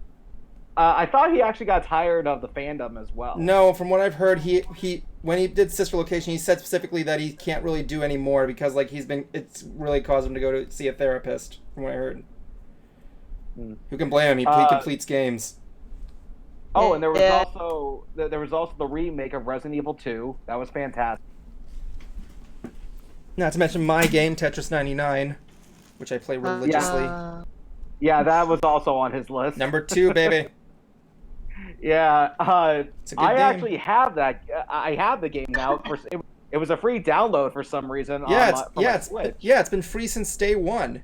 I thought he actually got tired of the fandom as well. No, from what I've heard, he when he did Sister Location, he said specifically that he can't really do anymore because like it's really caused him to go to see a therapist. From what I heard. Who can blame him? He completes games. Oh, and there was also the remake of Resident Evil 2. That was fantastic. Not to mention my game, Tetris 99, which I play religiously. Yeah, that was also on his list. Number 2, baby. Yeah, it's a good game. actually have that. I have the game now. It was a free download for some reason. It's been free since day one.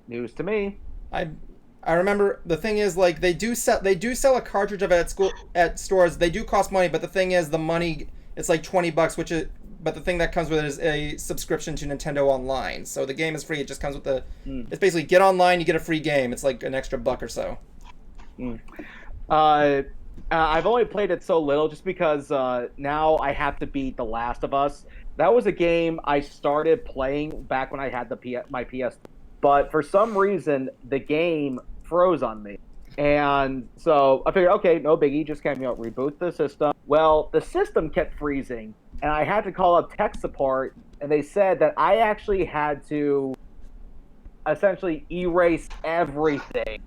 News to me. I remember the thing is like they do sell a cartridge of it at stores. They do cost money, but the thing is the money it's like $20, but the thing that comes with it is a subscription to Nintendo Online. So the game is free. It just comes with it's basically get online, you get a free game. It's like an extra $1 or so. I've only played it so little just because now I have to beat The Last of Us. That was a game I started playing back when I had my PS, but for some reason the game froze on me. And so I figured, okay, no biggie, just reboot the system. Well, the system kept freezing, and I had to call up tech support, and they said that I actually had to essentially erase everything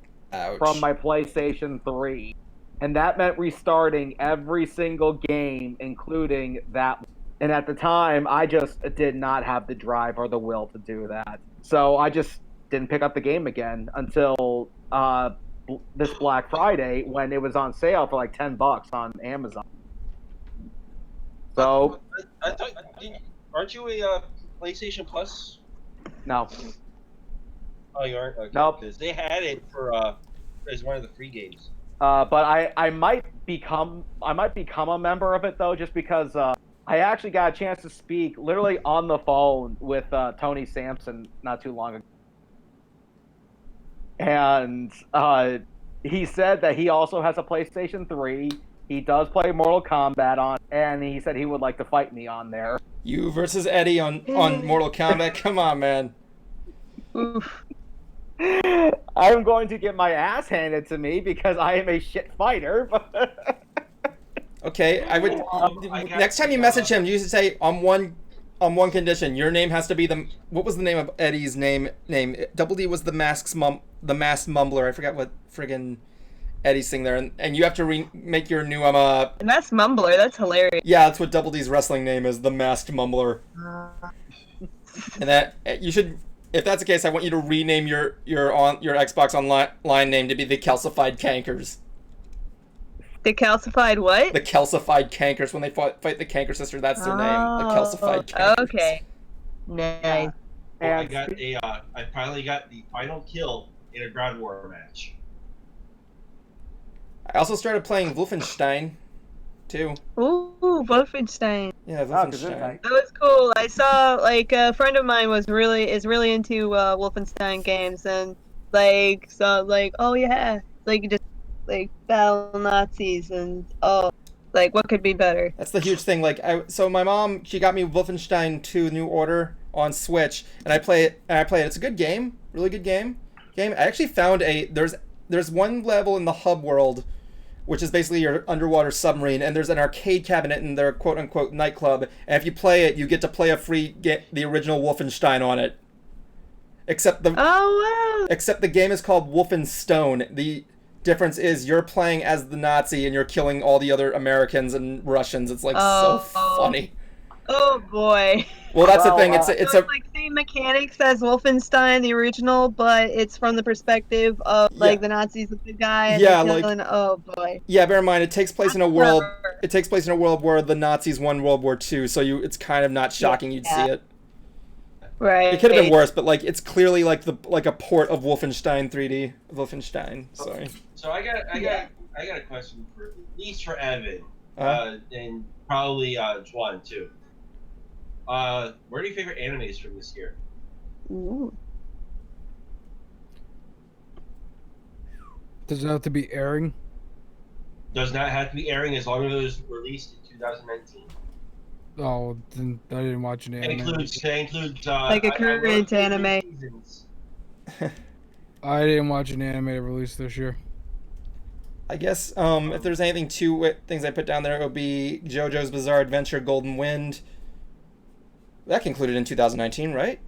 from my PlayStation 3. And that meant restarting every single game, including that one. And at the time, I just did not have the drive or the will to do that. So I just didn't pick up the game again until this Black Friday when it was on sale for like $10 on Amazon. So I thought, aren't you a PlayStation Plus? No. Oh, you aren't? Okay, nope. Because they had it for as one of the free games. But I might become a member of it though, just because I actually got a chance to speak literally on the phone with Tony Sampson not too long ago. And he said that he also has a PlayStation 3. He does play Mortal Kombat on, and he said he would like to fight me on there. You versus Eddie on Mortal Kombat? Come on, man. Oof. I'm going to get my ass handed to me because I am a shit fighter. Okay, I would. Next time you message him, you should say on one condition. Your name has to be the. What was the name of Eddie's name? Double D was the masked mumbler. I forgot what friggin' Eddie's thing there, and you have to make your new The masked mumbler. That's hilarious. Yeah, that's what Double D's wrestling name is, the masked mumbler. And that you should. If that's the case, I want you to rename your Xbox Online name to be the Calcified Cankers. The calcified what? The Calcified Cankers. When they fight the Canker Sister, that's their name. The Calcified Cankers. Okay. Nice. I finally got the final kill in a ground war match. I also started playing Wolfenstein, too. Ooh, Wolfenstein. Yeah, Wolfenstein. That was cool. I saw a friend of mine is really into Wolfenstein games, and oh yeah, just battle Nazis and what could be better? That's the huge thing. So my mom, she got me Wolfenstein 2 New Order on Switch, and I play it. It's a good game, really good game. I actually found there's one level in the hub world, which is basically your underwater submarine, and there's an arcade cabinet in their quote-unquote nightclub, and if you play it, you get to play the original Wolfenstein on it. Except the game is called Wolfenstone. The difference is you're playing as the Nazi, and you're killing all the other Americans and Russians. It's so funny. Oh boy. Well, that's the Well, thing. It's So it's it's a like same mechanics as Wolfenstein, the original, but it's from the perspective of yeah like the Nazis, the good guy, and they're yeah like killing. Oh boy. yeah. Bear in mind, it takes place in a That's world. clever. It takes place in a world where the Nazis won World War II, so it's kind of not shocking you'd see Yeah. it. Right. It could have been worse, but like it's clearly like a port of Wolfenstein 3D. Wolfenstein, sorry. So I got a question for at least for Evan, Uh, and probably Juan too. What are your favorite animes from this year? Ooh. Does it have to be airing? Does not have to be airing as long as it was released in 2019. Oh, then I didn't watch an That anime. includes Like a current anime. Seasons. I didn't watch an anime released this year. I guess if there's anything things I put down there, it would be JoJo's Bizarre Adventure: Golden Wind. That concluded in 2019, right?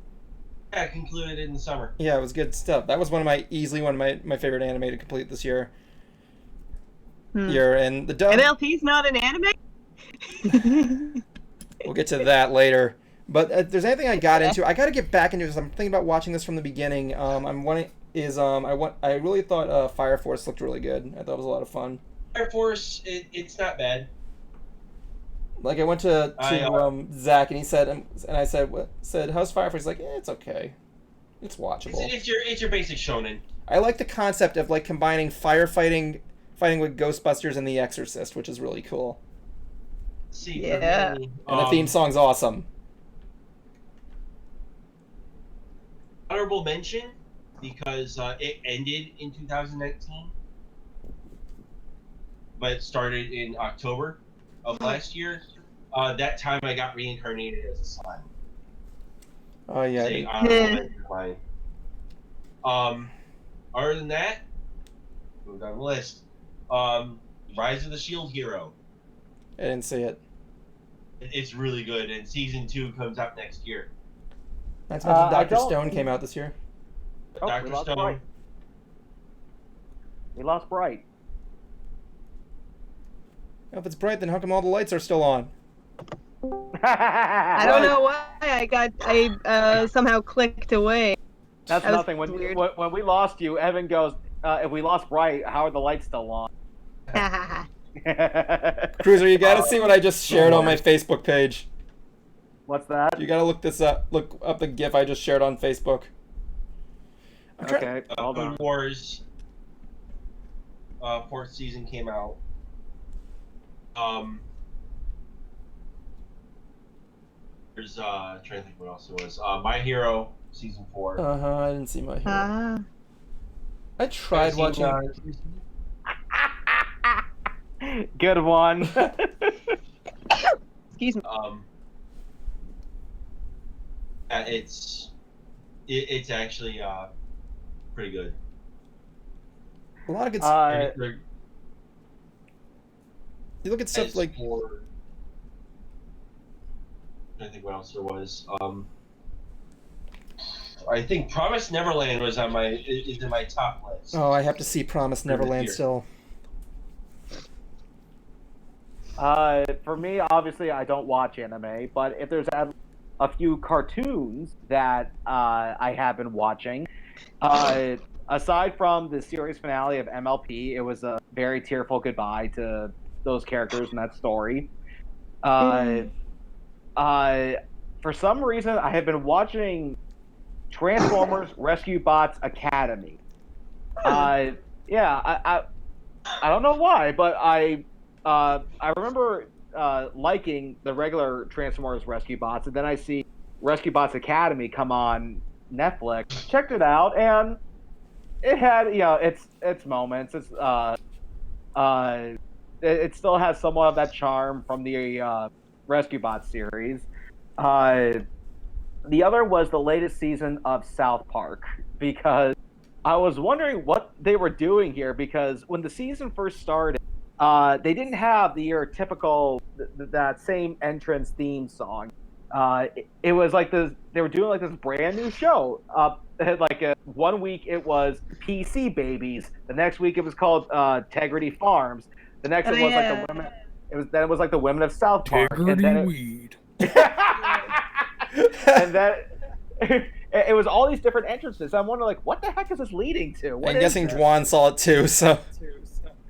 Yeah, concluded in the summer. Yeah, it was good stuff. That was easily one of my favorite anime to complete this year. And the dub. MLP's not an anime? We'll get to that later. But if there's anything I got into, I got to get back into this. I'm thinking about watching this from the beginning. I really thought Fire Force looked really good. I thought it was a lot of fun. Fire Force, it's not bad. Like I went to Zach and he said, and I said, how's Fire Force? He's like, it's okay, it's watchable. It's your basic shonen. I like the concept of like combining fighting with Ghostbusters and The Exorcist, which is really cool. See, Yeah. for me, And the theme song's awesome. Honorable mention because it ended in 2019, but it started in October of last year. That time I got reincarnated as a slime. Oh yeah. Say honorable mention of mine. Other than that, move down the list. Rise of the Shield Hero. I didn't see it. It's really good, and season 2 comes out next year. Not to mention Dr. don't- Stone came out this year. Oh, Dr. we lost Stone. Bright. We lost Bright. If it's bright, then how come all the lights are still on? I don't know why I somehow clicked away. That's That was nothing. weird. When we lost you, Evan goes, if we lost Bright, how are the lights still on? Cruiser, you gotta see what I just shared on my Facebook page. What's that? You gotta look this up. Look up the GIF I just shared on Facebook. Okay, hold on. Food Wars 4th season came out. There's trying to think what else it was. My Hero season 4. I didn't see my hero. Ah. I tried watching. Good one. Excuse me. It's actually pretty good. A lot of good. You look at stuff like. I think what else there was. I think Promised Neverland is in my top list. Oh, I have to see Promised Neverland Here. still. For me, obviously, I don't watch anime, but if there's a few cartoons that I have been watching, aside from the series finale of MLP, it was a very tearful goodbye to those characters in that story. For some reason, I have been watching Transformers Rescue Bots Academy. I don't know why, but I remember liking the regular Transformers Rescue Bots, and then I see Rescue Bots Academy come on Netflix. Checked it out, and it had its moments. It still has somewhat of that charm from the Rescue Bots series. The other was the latest season of South Park, because I was wondering what they were doing here, because when the season first started, they didn't have your typical that same entrance theme song. It was like they were doing like this brand new show. One week it was PC Babies, the next week it was called Integrity Farms, the next it was like the women. It was like the women of South Park, and then Weed. And that it was all these different entrances. I'm wondering, like, what the heck is this leading to? What I'm is guessing this? Juan saw it too. So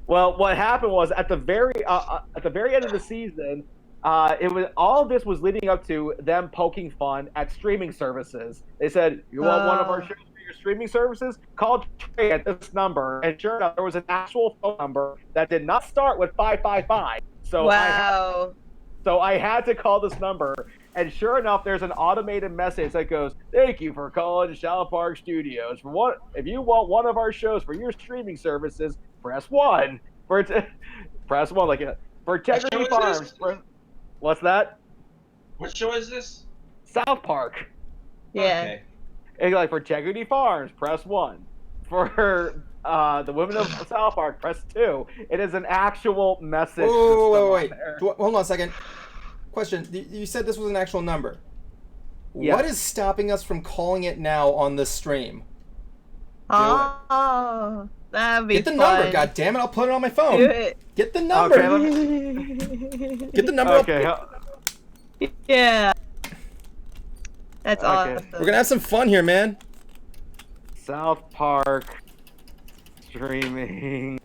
Well, what happened was at the very end of the season, it was all of this was leading up to them poking fun at streaming services. They said, "You want one of our shows for your streaming services? Call Trey at this number." And sure enough, there was an actual phone number that did not start with 555. So Wow. I had to call this number, and sure enough, there's an automated message that goes, "Thank you for calling South Park Studios. If you want one of our shows for your streaming services, press 1. Press 1 for Integrity Farms. What's that? What show is this? South Park. Yeah. Okay. And like for Integrity Farms, press 1. For the women of South Park, press 2. It is an actual message. wait. Hold on a second. Question. You said this was an actual number. Yes. What is stopping us from calling it now on this stream? Oh, that'd be Get the fun. number, God damn it! I'll put it on my phone. Do it. Get the number. Okay, Get the number. Okay. Yeah. That's Okay. awesome. We're gonna have some fun here, man. South Park streaming.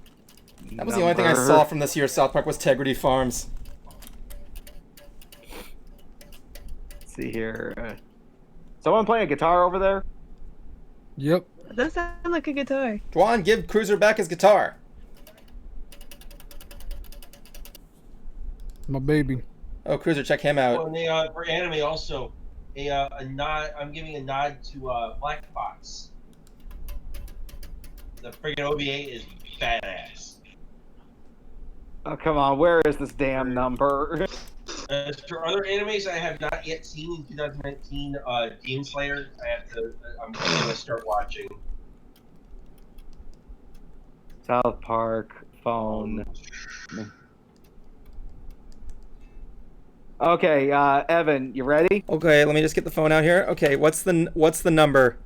That was the only thing I saw from this year's South Park was Integrity Farms. Let's see here. Someone playing a guitar over there? Yep. That does sound like a guitar. Dwan, give Cruiser back his guitar. My baby. Oh, Cruiser, check him out. Oh, and for anime also, a nod. I'm giving a nod to Black Box. The friggin' OVA is badass. Oh, come on. Where is this damn number? As for other animes I have not yet seen in 2019, Demon Slayer, I'm gonna start watching. South Park phone. Okay, Evan, you ready? Okay, let me just get the phone out here. Okay, what's the number?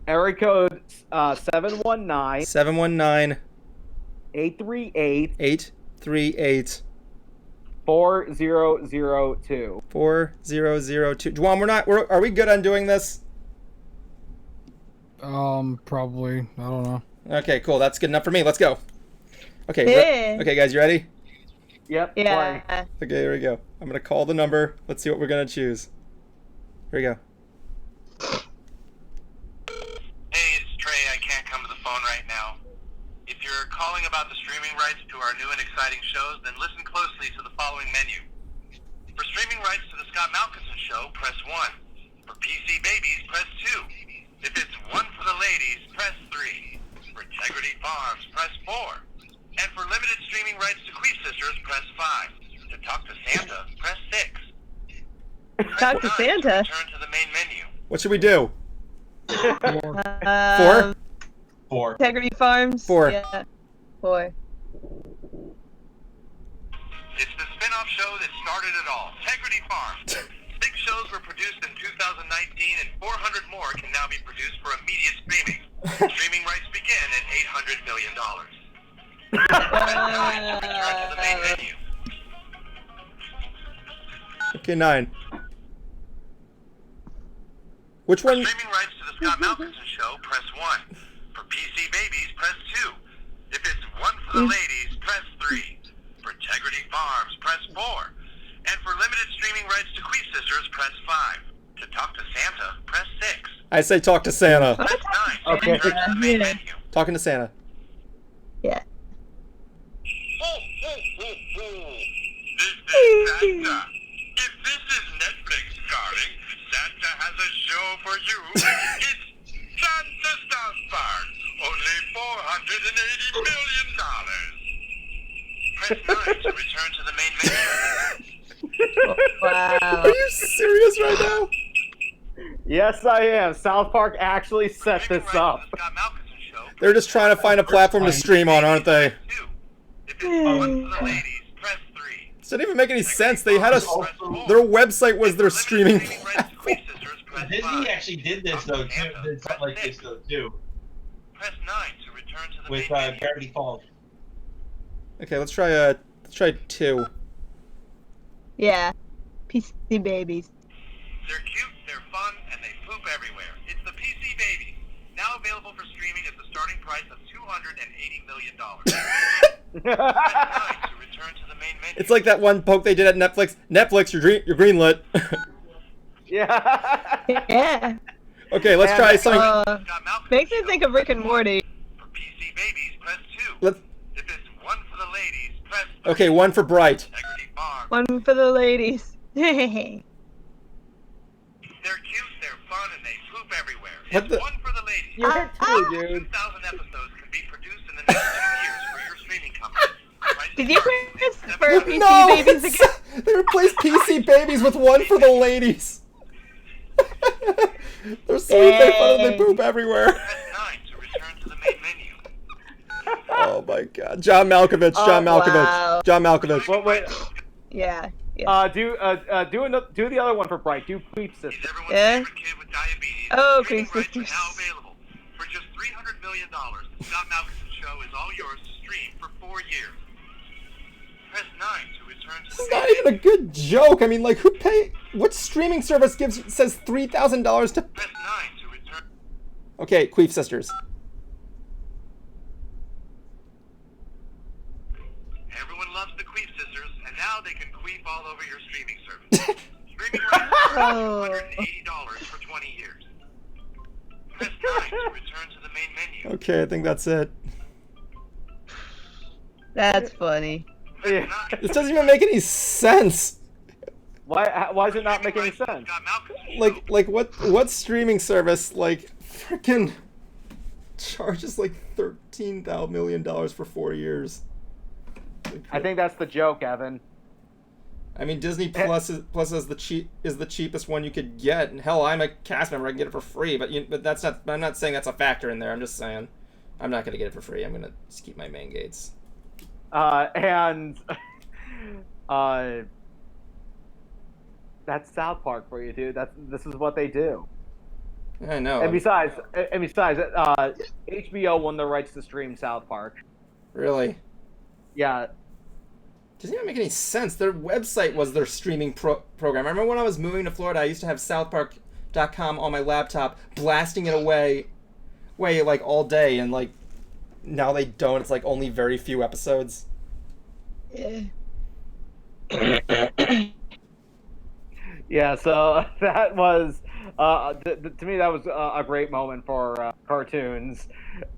Area code 719 719 838 838 4002. 4002. Dwan, are we good on doing this? Probably. I don't know. Okay, cool. That's good enough for me. Let's go. Okay. Yeah. Okay, guys, you ready? Yep. Yeah. play. Okay, here we go. I'm gonna call the number. Let's see what we're gonna choose. Here we go. Hey, it's Trey. I can't come to the phone right now. If you're calling about the streaming rights to our new and exciting shows, then listen closely to the following menu. For streaming rights to the Scott Malkinson Show, press 1. For PC Babies, press 2. If it's 1 for the ladies, press 3. For Integrity Farms, press 4. And for limited streaming rights to Queef Sisters, press 5. To talk to Santa, press 6. Talk to Press 9 Santa. return to the main menu. What should we do? Um, 4. Integrity Farms. 4. Yeah. 4. It's the spin-off show that started it all, Integrity Farms. 6 shows were produced in 2019, and 400 more can now be produced for immediate streaming. Streaming rights begin at $800 million. Return to the main menu. Okay, 9. Which one? Streaming rights to the Scott Malkinson Show, press 1. For PC Babies, press 2. If it's 1 for the ladies, press 3. For Integrity Farms, press 4. And for limited streaming rights to Queef Sisters, press 5. To talk to Santa, press 6. I say talk to Santa. Press 9 to Okay. return to the main Yeah. menu. Talking to Santa. Yeah. Oh, oh, oh, oh. This is Santa. If this is Netflix, darling, Santa has a show for you. It's Santa South Park. Only $480 million. Press 9 to return to the main menu. Wow. Are you serious right now? Yes, I am. South Park actually set Streaming this rights up. to the Scott Malkinson Show, They're just trying to find a platform to stream on, aren't they? 2. If it's 1 for the ladies, press 3. This didn't even make any sense. They had their website was their streaming platform. Disney actually did this though too. Did something like this though too Press 9 to return to the with main menu. Gravity Falls. Okay, let's try 2. Yeah. PC babies. They're cute, they're fun, and they poop everywhere. It's the PC Babies. Now available for streaming at the starting price of $280 million. Press 9 to return to the main menu. It's like that one poke they did at Netflix. Netflix, you're greenlit. Yeah. Yeah. Okay, let's try something. Scott Malkovich Makes me show. think of Rick and Morty. For PC Babies, press 2. Let's. If it's one for the ladies, press 3. Okay, one for Bright. Integrity Farm. One for the ladies. They're cute, they're fun, and they poop everywhere. What It's the- one for the ladies. You hit two, dude. 2,000 episodes can be produced in the next 2 years for your streaming company. Price Did you starts press at for $7. PC No, babies again? they replaced PC babies with one for the ladies. They're sweet, they're fun, and they poop everywhere. Press 9 to return to the main menu. Oh my God, John Malkovich, John Malkovich, wow. John Malkovich. Wait. Yeah. Yeah. Do the other one for Bright. Do Queep He's Sister. everyone's Yeah? favorite kid with diabetes. Oh, Streaming Queen rights are Sisters. now available. For just $300 million, the Scott Malkovich show is all yours to stream for 4 years. Press 9 to return to This the is main not even a good joke. I mean, like, what streaming service says $3,000 to? Press 9 to return. Okay, Queef Sisters. Everyone loves the Queef Sisters, and now they can queef all over your streaming service. Streaming rights are $280 for 20 years. Press 9 to return to the main menu. Okay, I think that's it. That's funny. Press Yeah. 9 This doesn't even make any sense. Why does it not make any sense? Scott Malkovich show. Like what streaming service like freaking charges like $13 million for 4 years? Like, I think that's the joke, Evan. I mean, Disney Plus is the cheapest one you could get, and hell, I'm a cast member, I can get it for free. But that's not. I'm not saying that's a factor in there. I'm just saying, I'm not gonna get it for free. I'm gonna just keep my main gates. And that's South Park for you, dude. This is what they do. I know. And besides, HBO won the rights to stream South Park. Really, Yeah. doesn't even make any sense. Their website was their streaming program. I remember when I was moving to Florida, I used to have SouthPark.com on my laptop, blasting it away like all day, and like now they don't. It's like only very few episodes. Yeah. Yeah, so that was, to me, that was a great moment for cartoons.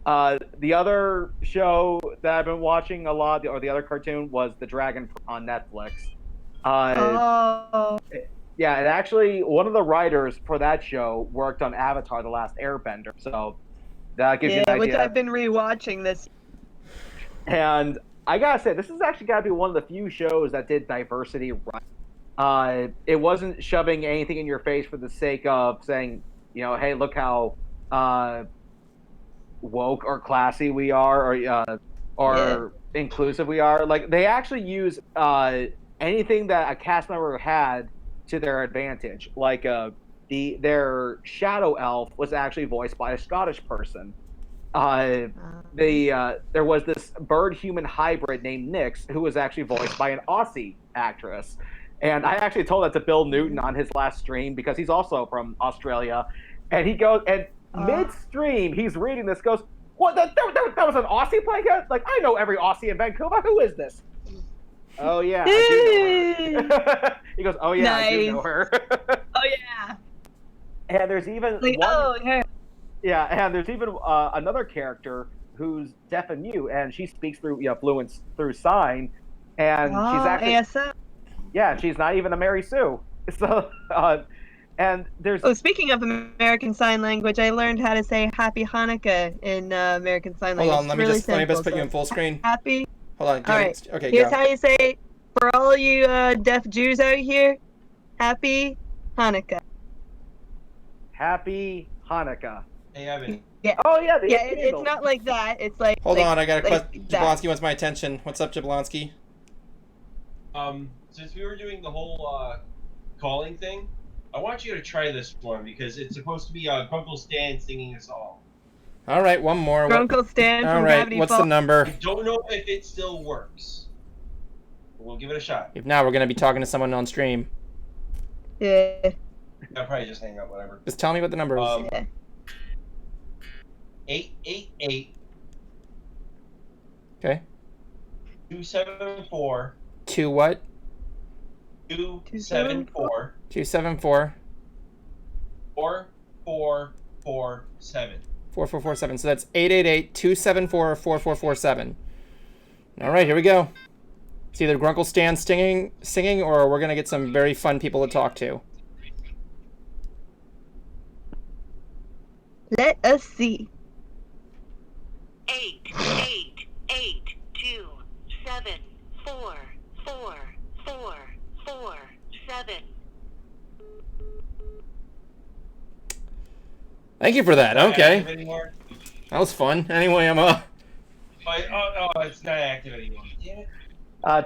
The other show that I've been watching a lot, or the other cartoon, was The Dragon on Netflix. Oh. Yeah, and actually, one of the writers for that show worked on Avatar: The Last Airbender, so that gives you Yeah, an which idea. I've been rewatching this. And I gotta say, this is actually gotta be one of the few shows that did diversity right. It wasn't shoving anything in your face for the sake of saying, hey, look how woke or classy we are, or inclusive we are. Like, they actually use anything that a cast member had to their advantage. Like, their shadow elf was actually voiced by a Scottish person. There was this bird-human hybrid named Nyx, who was actually voiced by an Aussie actress. And I actually told that to Bill Newton on his last stream, because he's also from Australia. And he goes, and mid-stream, he's reading this, goes, "What? That was an Aussie playing here? Like, I know every Aussie in Vancouver. Who is this?" "Oh, yeah, I do know her." He goes, "Oh, yeah, I do know Nice. her." Oh yeah. And there's even Like, one... oh yeah. Yeah, and there's even another character who's deaf and mute, and she speaks through fluent through sign, and she's actually ASM. she's not even a Mary Sue. So, and there's Oh, speaking of American Sign Language, I learned how to say Happy Hanukkah in American Sign Hold Language. on, It's let me really just put you simple. in full screen. Happy. Hold on. All right. Okay, Here's go. how you say, for all you deaf Jews out here, Happy Hanukkah. Happy Hanukkah. Hey, Evan. Oh yeah, the Yeah, it's candle. not like that. It's like. Hold like, on, I got a like question. that. Jablonski wants my attention. What's up, Jablonski? Since we were doing the whole calling thing, I want you to try this one because it's supposed to be Grunkle Stan singing a song. All right, one more. Grunkle Stan All from right, Gravity what's Falls. the number? I don't know if it still works. We'll give it a shot. If not, we're gonna be talking to someone on stream. Yeah. I'll probably just hang up, whatever. Just tell me what the number is. Yeah. 888 Okay. 274 Two what? 274 274 4447. 4447. So that's 888-274-4447. All right, here we go. It's either Grunkle Stan singing, or we're gonna get some very fun people to talk to. Let us see. 888-274-4447. Thank you for that. Not active Okay, anymore. that was fun. Anyway, I'm Oh, it's not active anymore. Damn it.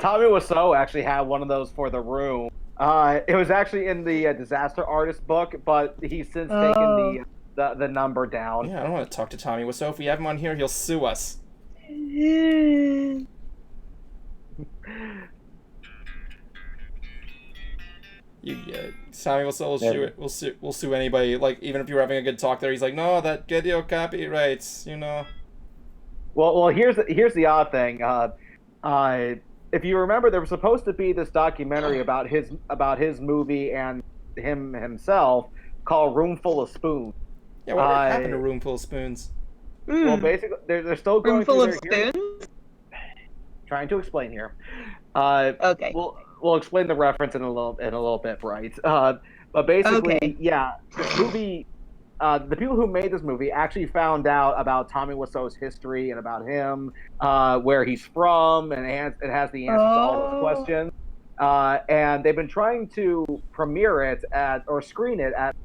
Tommy Wiseau actually had one of those for the room. It was actually in the disaster artist book, but he's since taken the number down. Yeah, I don't want to talk to Tommy Wiseau. If we have him on here, he'll sue us. Tommy Wiseau will sue anybody. Like, even if you were having a good talk there, he's like, no, that video copyrights, you know. Well, here's the odd thing. If you remember, there was supposed to be this documentary about his movie and himself called "Room Full of Spoons." Yeah, what happened to Room Full of Spoons? Well, basically, they're still going Room full through of their spoons? trying to explain here. Okay. We'll explain the reference in a little bit, right? But basically, Okay. yeah, this movie. The people who made this movie actually found out about Tommy Wiseau's history and about him, where he's from, and it has the answers to all those questions. And they've been trying to premiere it or screen it at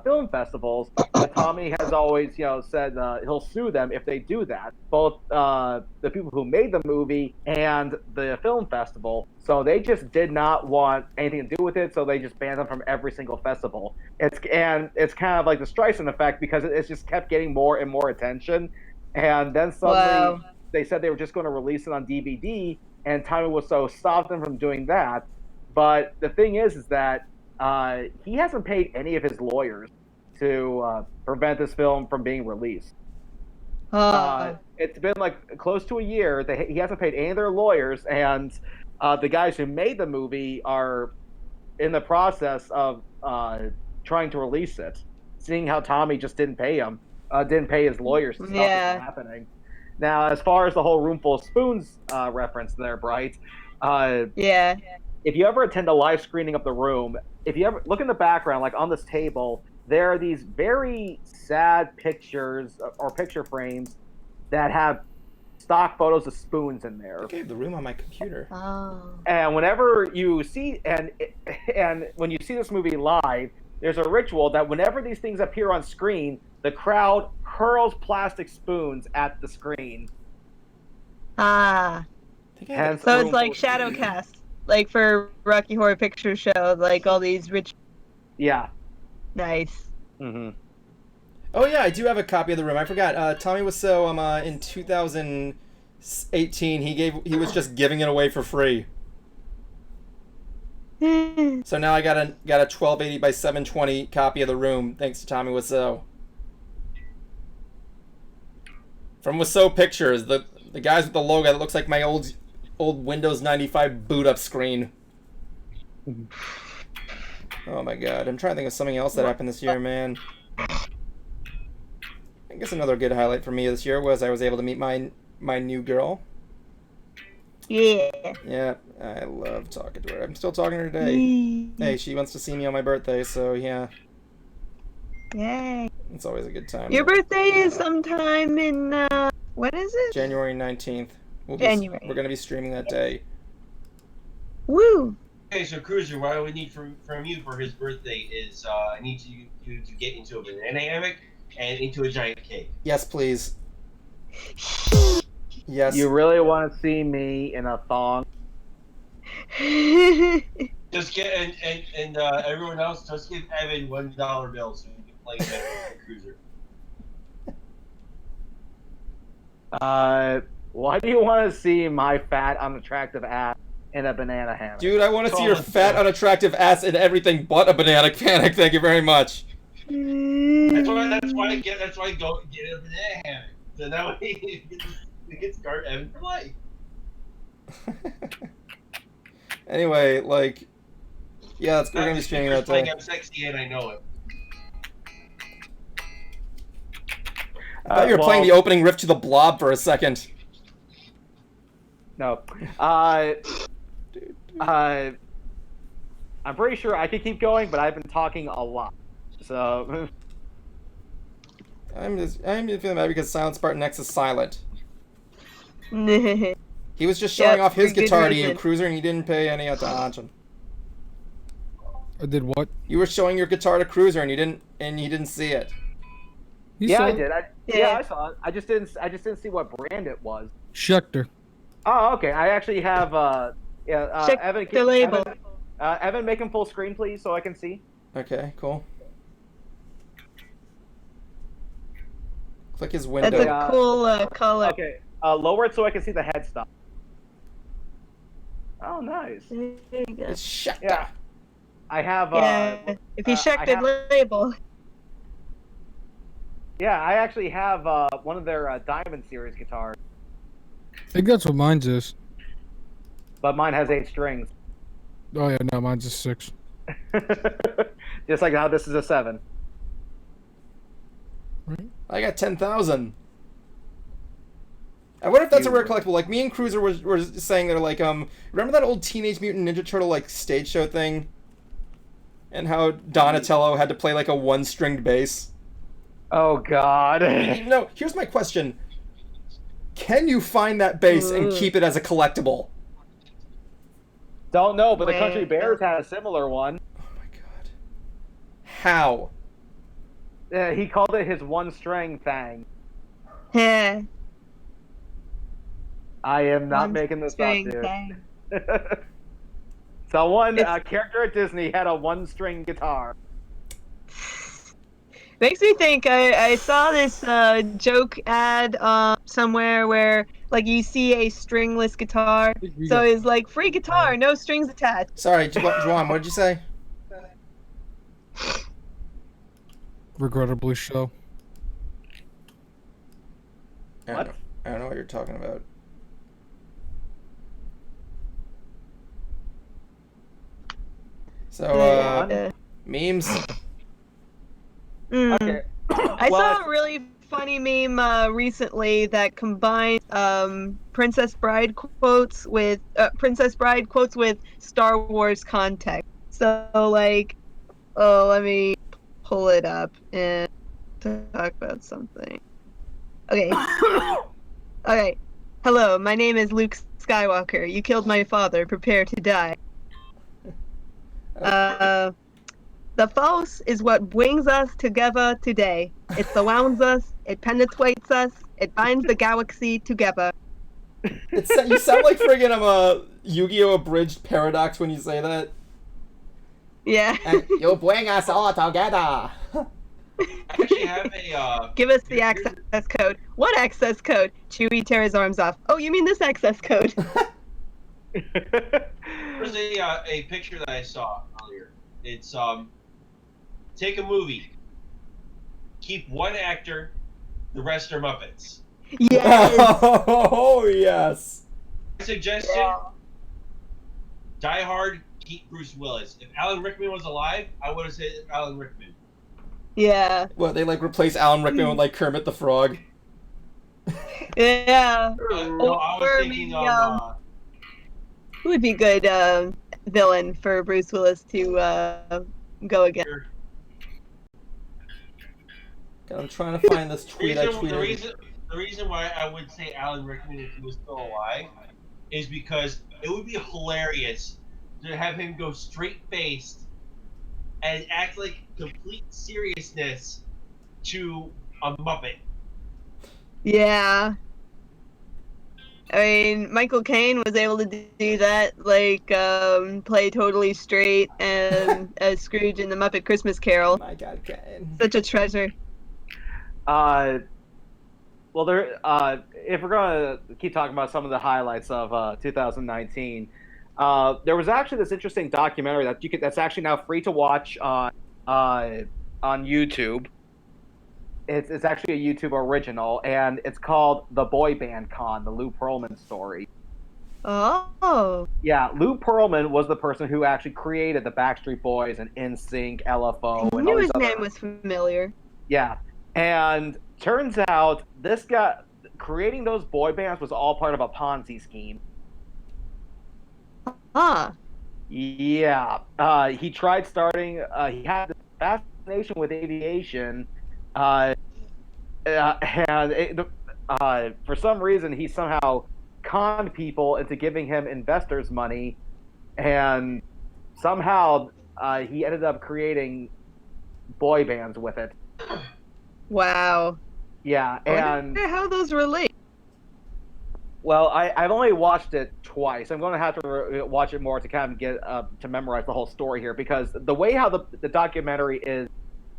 film festivals. But Tommy has always, said he'll sue them if they do that. Both the people who made the movie and the film festival. So they just did not want anything to do with it. So they just banned them from every single festival. It's kind of like the Streisand effect, because it's just kept getting more and more attention. And then suddenly they said they were just going to release it on DVD. And Tommy Wiseau stopped them from doing that. But the thing is that he hasn't paid any of his lawyers to prevent this film from being released. It's been like close to a year. He hasn't paid any of their lawyers, and the guys who made the movie are in the process of trying to release it, seeing how Tommy just didn't pay his lawyers to stop this from happening. Now, as far as the whole Room Full of Spoons reference there, Bright, if you ever attend a live screening of The Room, if you ever look in the background, like on this table, there are these very sad pictures or picture frames that have stock photos of spoons in there. I gave The Room on my computer. And whenever you see, and when you see this movie live, there's a ritual that whenever these things appear on screen, the crowd hurls plastic spoons at the screen. So it's like shadow cast, like for Rocky Horror Picture Show, like all these rich. Yeah. Nice. Mm-hmm. Oh yeah, I do have a copy of The Room. I forgot. Tommy Wiseau, in 2018, he was just giving it away for free. So now I got a 1280 by 720 copy of The Room, thanks to Tommy Wiseau. From Wiseau Pictures, the guys with the logo that looks like my old Windows 95 boot up screen. Oh my god, I'm trying to think of something else that happened this year, man. I guess another good highlight for me this year was I was able to meet my new girl. Yeah. Yeah, I love talking to her. I'm still talking to her today. Hey, she wants to see me on my birthday, so yeah. Yay. It's always a good time. Your birthday is sometime in, when is it? January 19th. We're going to be streaming that day. Woo! Okay, so Cruiser, what we need from you for his birthday is I need you to get into a banana hammock and into a giant cake. Yes, please. Yes. You really want to see me in a thong? Just get and everyone else, just give Evan $1 bills so he can play better with Cruiser. Why do you want to see my fat, unattractive ass? in a banana hammock. Dude, I want to see your fat, unattractive ass in everything but a banana panic. Thank you very much. That's why I go get a banana hammock. So that way we can start Evan for life. Anyway, like, yeah, we're gonna be streaming that day. I'm sexy and I know it. I thought you were playing the opening riff to The Blob for a second. No. I'm pretty sure I could keep going, but I've been talking a lot. So I'm just feeling bad because Silent Spartan X is silent. He He was just showing off his for good guitar to you, reason. Cruiser, and you didn't pay any attention. I did what? You were showing your guitar to Cruiser, and you didn't see it. You yeah, saw I it? did. Yeah. I saw it. I just didn't see what brand it was. Schecter. Oh, okay. I actually have. Check Evan, the label. Evan, make him full screen, please, so I can see. Okay, cool. Click his window. That's a cool color. Okay. Lower it so I can see the headstock. Oh, nice. There you go. It's Schecter. Yeah. I have. Yeah, if you check the label. Yeah, I actually have one of their Diamond Series guitars, I think that's what mine's is. but mine has 8 strings. Oh yeah, no, mine's a 6. Just like how this is a 7. I got 10,000. I wonder if that's a rare collectible. Like, me and Cruiser were saying they're like, remember that old Teenage Mutant Ninja Turtle, like, stage show thing? And how Donatello had to play, like, a 1-stringed bass? Oh, God. No, here's my question. Can you find that bass and keep it as a collectible? Don't know, but the Country Bears had a similar one. Oh my god. How? He called it his 1-string thing. Yeah. I am not making this up, String dude. thing. So one character at Disney had a 1-string guitar. Makes me think I saw this joke ad somewhere where like you see a stringless guitar, so it's like free guitar, no strings attached. Sorry, Juwan, what did you say? Regrettably so. I don't know what you're talking about. So, memes? Okay. I saw a really funny meme recently that combined Princess Bride quotes with Star Wars context. So like, let me pull it up and talk about something. Okay. Okay. Hello, my name is Luke Skywalker. You killed my father. Prepare to die. The Force is what brings us together today. It surrounds us, it penetrates us, it binds the galaxy together. You sound like friggin' Yu-Gi-Oh! Abridged Paradox when you say that. Yeah. And you bring us all together. I actually have a. Give us the access code. What access code? Chewie tear his arms off. Oh, you mean this access code? There's a picture that I saw earlier. It's take a movie, keep one actor, the rest are Muppets. Yes. Oh yes. Suggestion: Die Hard, keep Bruce Willis. If Alan Rickman was alive, I would have said Alan Rickman. Yeah. What, they like replace Alan Rickman with like Kermit the Frog? Yeah. No, I was Or thinking maybe, of. who would be good villain for Bruce Willis to go against? God, I'm trying to find this tweet I tweeted. The reason why I would say Alan Rickman if he was still alive is because it would be hilarious to have him go straight-faced and act like complete seriousness to a Muppet. Yeah. I mean, Michael Caine was able to do that, like, play totally straight and as Scrooge in the Muppet Christmas Carol. Oh my God, Caine. Such a treasure. Well, if we're gonna keep talking about some of the highlights of 2019, There was actually this interesting documentary that's actually now free to watch on YouTube. It's actually a YouTube original, and it's called The Boy Band Con, the Lou Pearlman story. Oh. Yeah, Lou Pearlman was the person who actually created the Backstreet Boys and NSYNC, LFO, I and knew all these his other. name was familiar. Yeah, and turns out this guy creating those boy bands was all part of a Ponzi scheme. Huh. Yeah, he tried starting. He had this fascination with aviation, and for some reason, he somehow conned people into giving him investors' money, and somehow he ended up creating boy bands with it. Wow. Yeah, I and wonder how those relate. well, I've only watched it twice. I'm going to have to watch it more to kind of get to memorize the whole story here, because the way how the documentary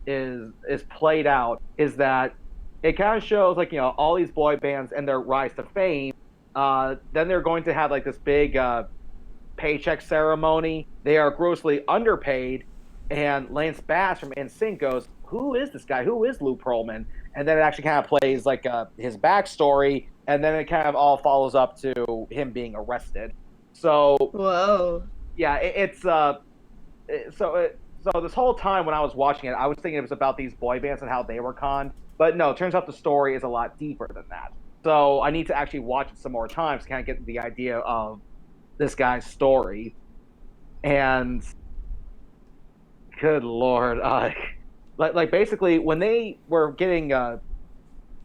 is played out is that it kind of shows like all these boy bands and their rise to fame. Then they're going to have like this big paycheck ceremony. They are grossly underpaid, and Lance Bass from NSYNC goes, "Who is this guy? Who is Lou Pearlman?" And then it actually kind of plays like his backstory, and then it kind of all follows up to him being arrested. So Whoa. yeah, so this whole time when I was watching it, I was thinking it was about these boy bands and how they were conned, but no, it turns out the story is a lot deeper than that. So I need to actually watch it some more times to kind of get the idea of this guy's story. And good lord, like basically when they were getting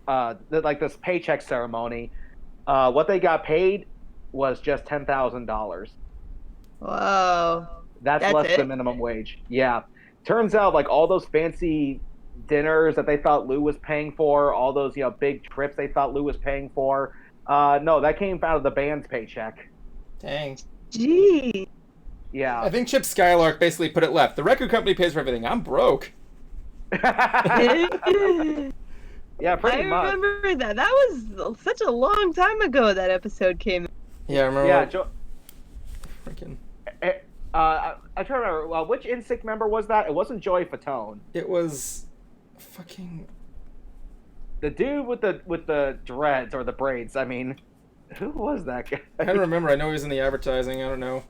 like this paycheck ceremony, what they got paid was just $10,000. Whoa. That's less it? than minimum wage. Yeah. Turns out like all those fancy dinners that they thought Lou was paying for, all those big trips they thought Lou was paying for, no, that came out of the band's paycheck. Dang. Gee. Yeah. I think Chip Skylark basically put it left. The record company pays for everything. I'm broke. Yeah, pretty I much. remember that. That was such a long time ago that episode came out. Yeah, I remember. Yeah, Freaking. I try to remember which NSYNC member was that. It wasn't Joey Fatone. It was fucking The dude with the dreads or the braids. I mean, who was that guy? I don't remember. I know he was in the advertising. I don't know.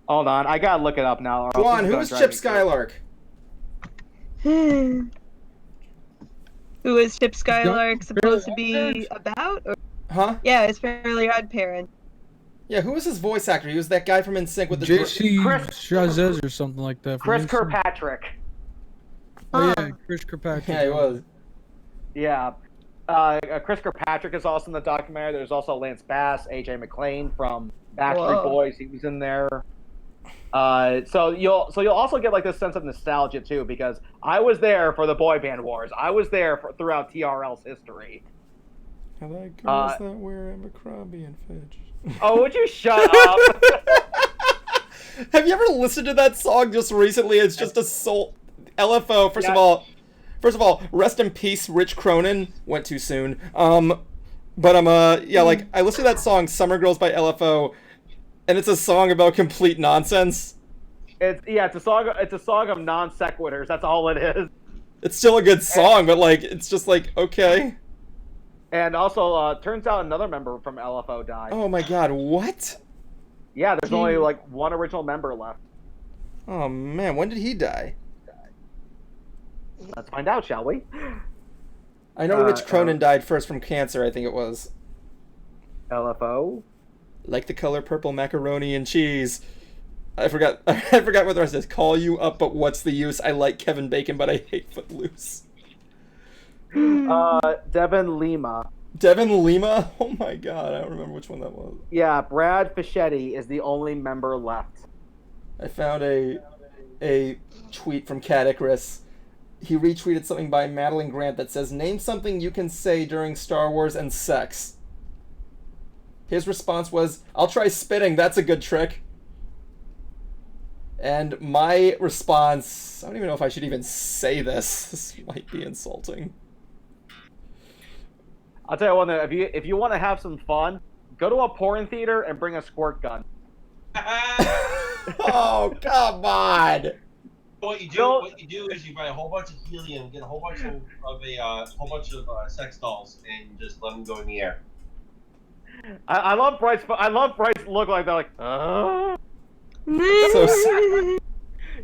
Hold on, I gotta look it up now. Go on. Who is Chip Skylark? Who is Chip Skylark supposed to be about? Or... Huh? Yeah, it's Fairly Odd Parents. Yeah, who was his voice actor? He was that guy from NSYNC with the JC Chris- Chazez or something like that. Chris NSYNC. Kirkpatrick. Oh yeah, Chris Kirkpatrick. Yeah, he was. Yeah. Chris Kirkpatrick is also in the documentary. There's also Lance Bass, AJ McLean from Backstreet Whoa. Boys. He was in there. So you'll also get like this sense of nostalgia too, because I was there for the boy band wars. I was there throughout TRL's history. I like girls that wear Abercrombie and Fitch. Oh, would you shut up? Have you ever listened to that song just recently? It's just a soul. LFO. First of all, rest in peace, Rich Cronin. Went too soon. Yeah, like I listened to that song, "Summer Girls" by LFO, and it's a song about complete nonsense. It's a song. It's a song of non sequiturs. That's all it is. It's still a good song, but like it's just like okay. And also, turns out another member from LFO died. Oh my god, what? Yeah, there's only like one original member left. Oh man, when did he die? Let's find out, shall we? I know Rich Cronin died first from cancer, I think it was. LFO? Like the color purple macaroni and cheese. I forgot what the rest is. Call you up, but what's the use? I like Kevin Bacon, but I hate Footloose. Devin Lima. Devin Lima? Oh my god, I don't remember which one that was. Yeah, Brad Fischetti is the only member left. I found a tweet from Cat Icarus. He retweeted something by Madeline Grant that says, "Name something you can say during Star Wars and sex." His response was, "I'll try spitting, that's a good trick." And my response, I don't even know if I should even say this. This might be insulting. I'll tell you one thing, if you want to have some fun, go to a porn theater and bring a squirt gun. Oh, come on. What you do is you buy a whole bunch of helium, get a whole bunch of sex dolls, and just let them go in the air. I love Bryce. I love Bryce look like they're like, So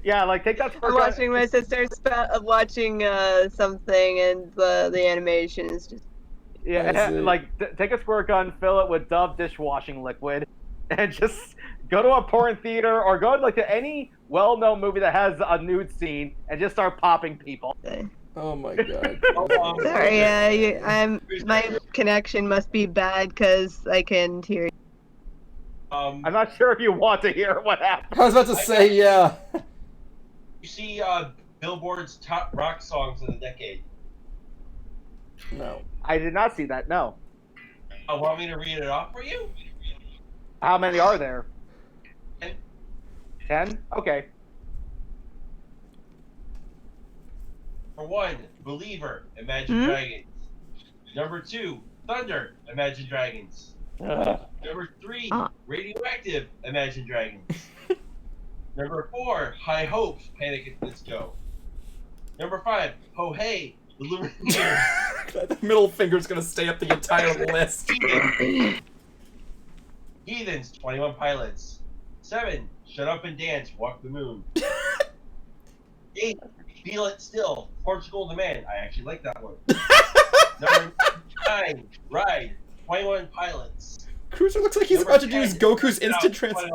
yeah, like take that. I'm watching my sister watching something, and the animation is just. Yeah, like take a squirt gun, fill it with Dove dishwashing liquid, and just go to a porn theater or go to any well-known movie that has a nude scene and just start popping people. Oh my god. Sorry, my connection must be bad because I can't hear you. I'm not sure if you want to hear what happened. I was about to say, yeah. You see Billboard's top rock songs of the decade. No. I did not see that. No. Want me to read it off for you? How many are there? 10. 10? Okay. For 1, Believer, Imagine Dragons. Number 2, Thunder, Imagine Dragons. Number 3, Radioactive, Imagine Dragons. Number 4, High Hopes, Panic at the Disco. Number 5, Ho Hey, The Lumineers. The middle finger's gonna stay up the entire list. Heathens, 21 Pilots. 7, Shut Up and Dance, Walk the Moon. 8, Feel It Still, Portugal the Man. I actually like that one. Number 9, Ride, 21 Pilots. Cruiser looks like he's about to use Goku's instant transfer.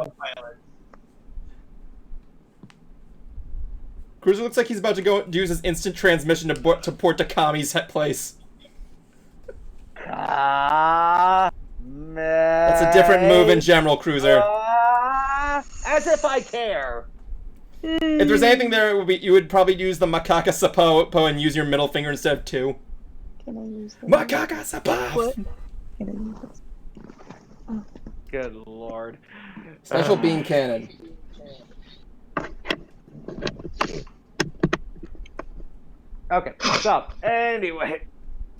Cruiser looks like he's about to go use his instant transmission to port to Kami's place. That's That's a different move in general, Cruiser. As if I care. If there's anything there, it would be you would probably use the Makaka Sapo and use your middle finger instead of 2. Can I use the Makaka Sapo! What? Can I use this? Good lord. Special beam cannon. Okay, so anyway,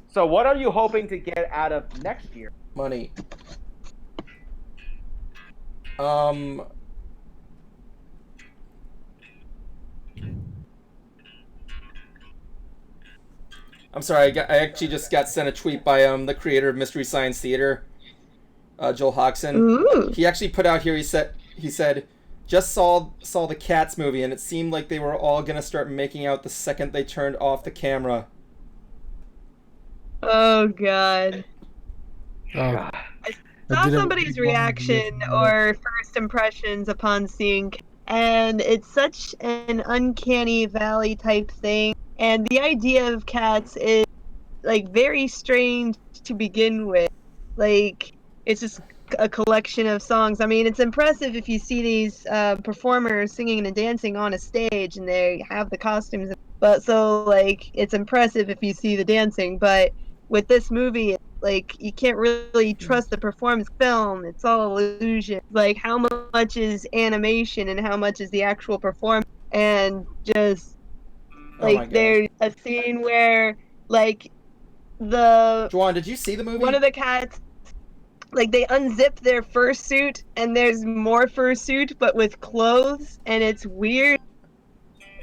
so what are you hoping to get out of next year? Money. I'm sorry, I actually just got sent a tweet by the creator of Mystery Science Theater, Joel Hodgson. Ooh. He actually put out here, he said, just saw the Cats movie, and it seemed like they were all gonna start making out the second they turned off the camera. Oh god. Oh, I saw somebody's reaction or first impressions upon seeing, and it's such an uncanny valley type thing. And the idea of Cats is very strange to begin with. It's just a collection of songs. I mean, it's impressive if you see these performers singing and dancing on a stage and they have the costumes. But it's impressive if you see the dancing. But with this movie, you can't really trust the performance film. It's all illusion. How much is animation and how much is the actual performance? And just there's a scene where Juan, did you see the movie? One of the cats, they unzip their fursuit and there's more fursuit but with clothes, and it's weird.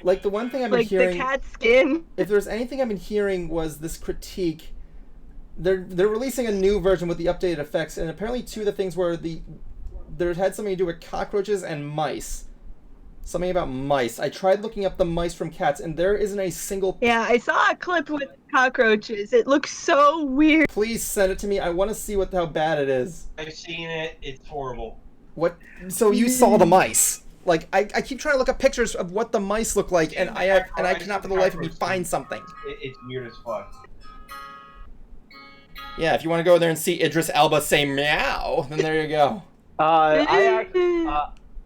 The one thing I've been hearing, the cat skin. If there's anything I've been hearing was this critique. They're releasing a new version with the updated effects, and apparently 2 of the things were there had something to do with cockroaches and mice. Something about mice. I tried looking up the mice from Cats, and there isn't a single... Yeah, I saw a clip with cockroaches. It looks so weird. Please send it to me. I want to see how bad it is. I've seen it. It's horrible. What? So you saw the mice? I keep trying to look up pictures of what the mice look like, and I cannot for the life of me find something. It's weird as fuck. Yeah, if you want to go there and see Idris Elba say meow, then there you go.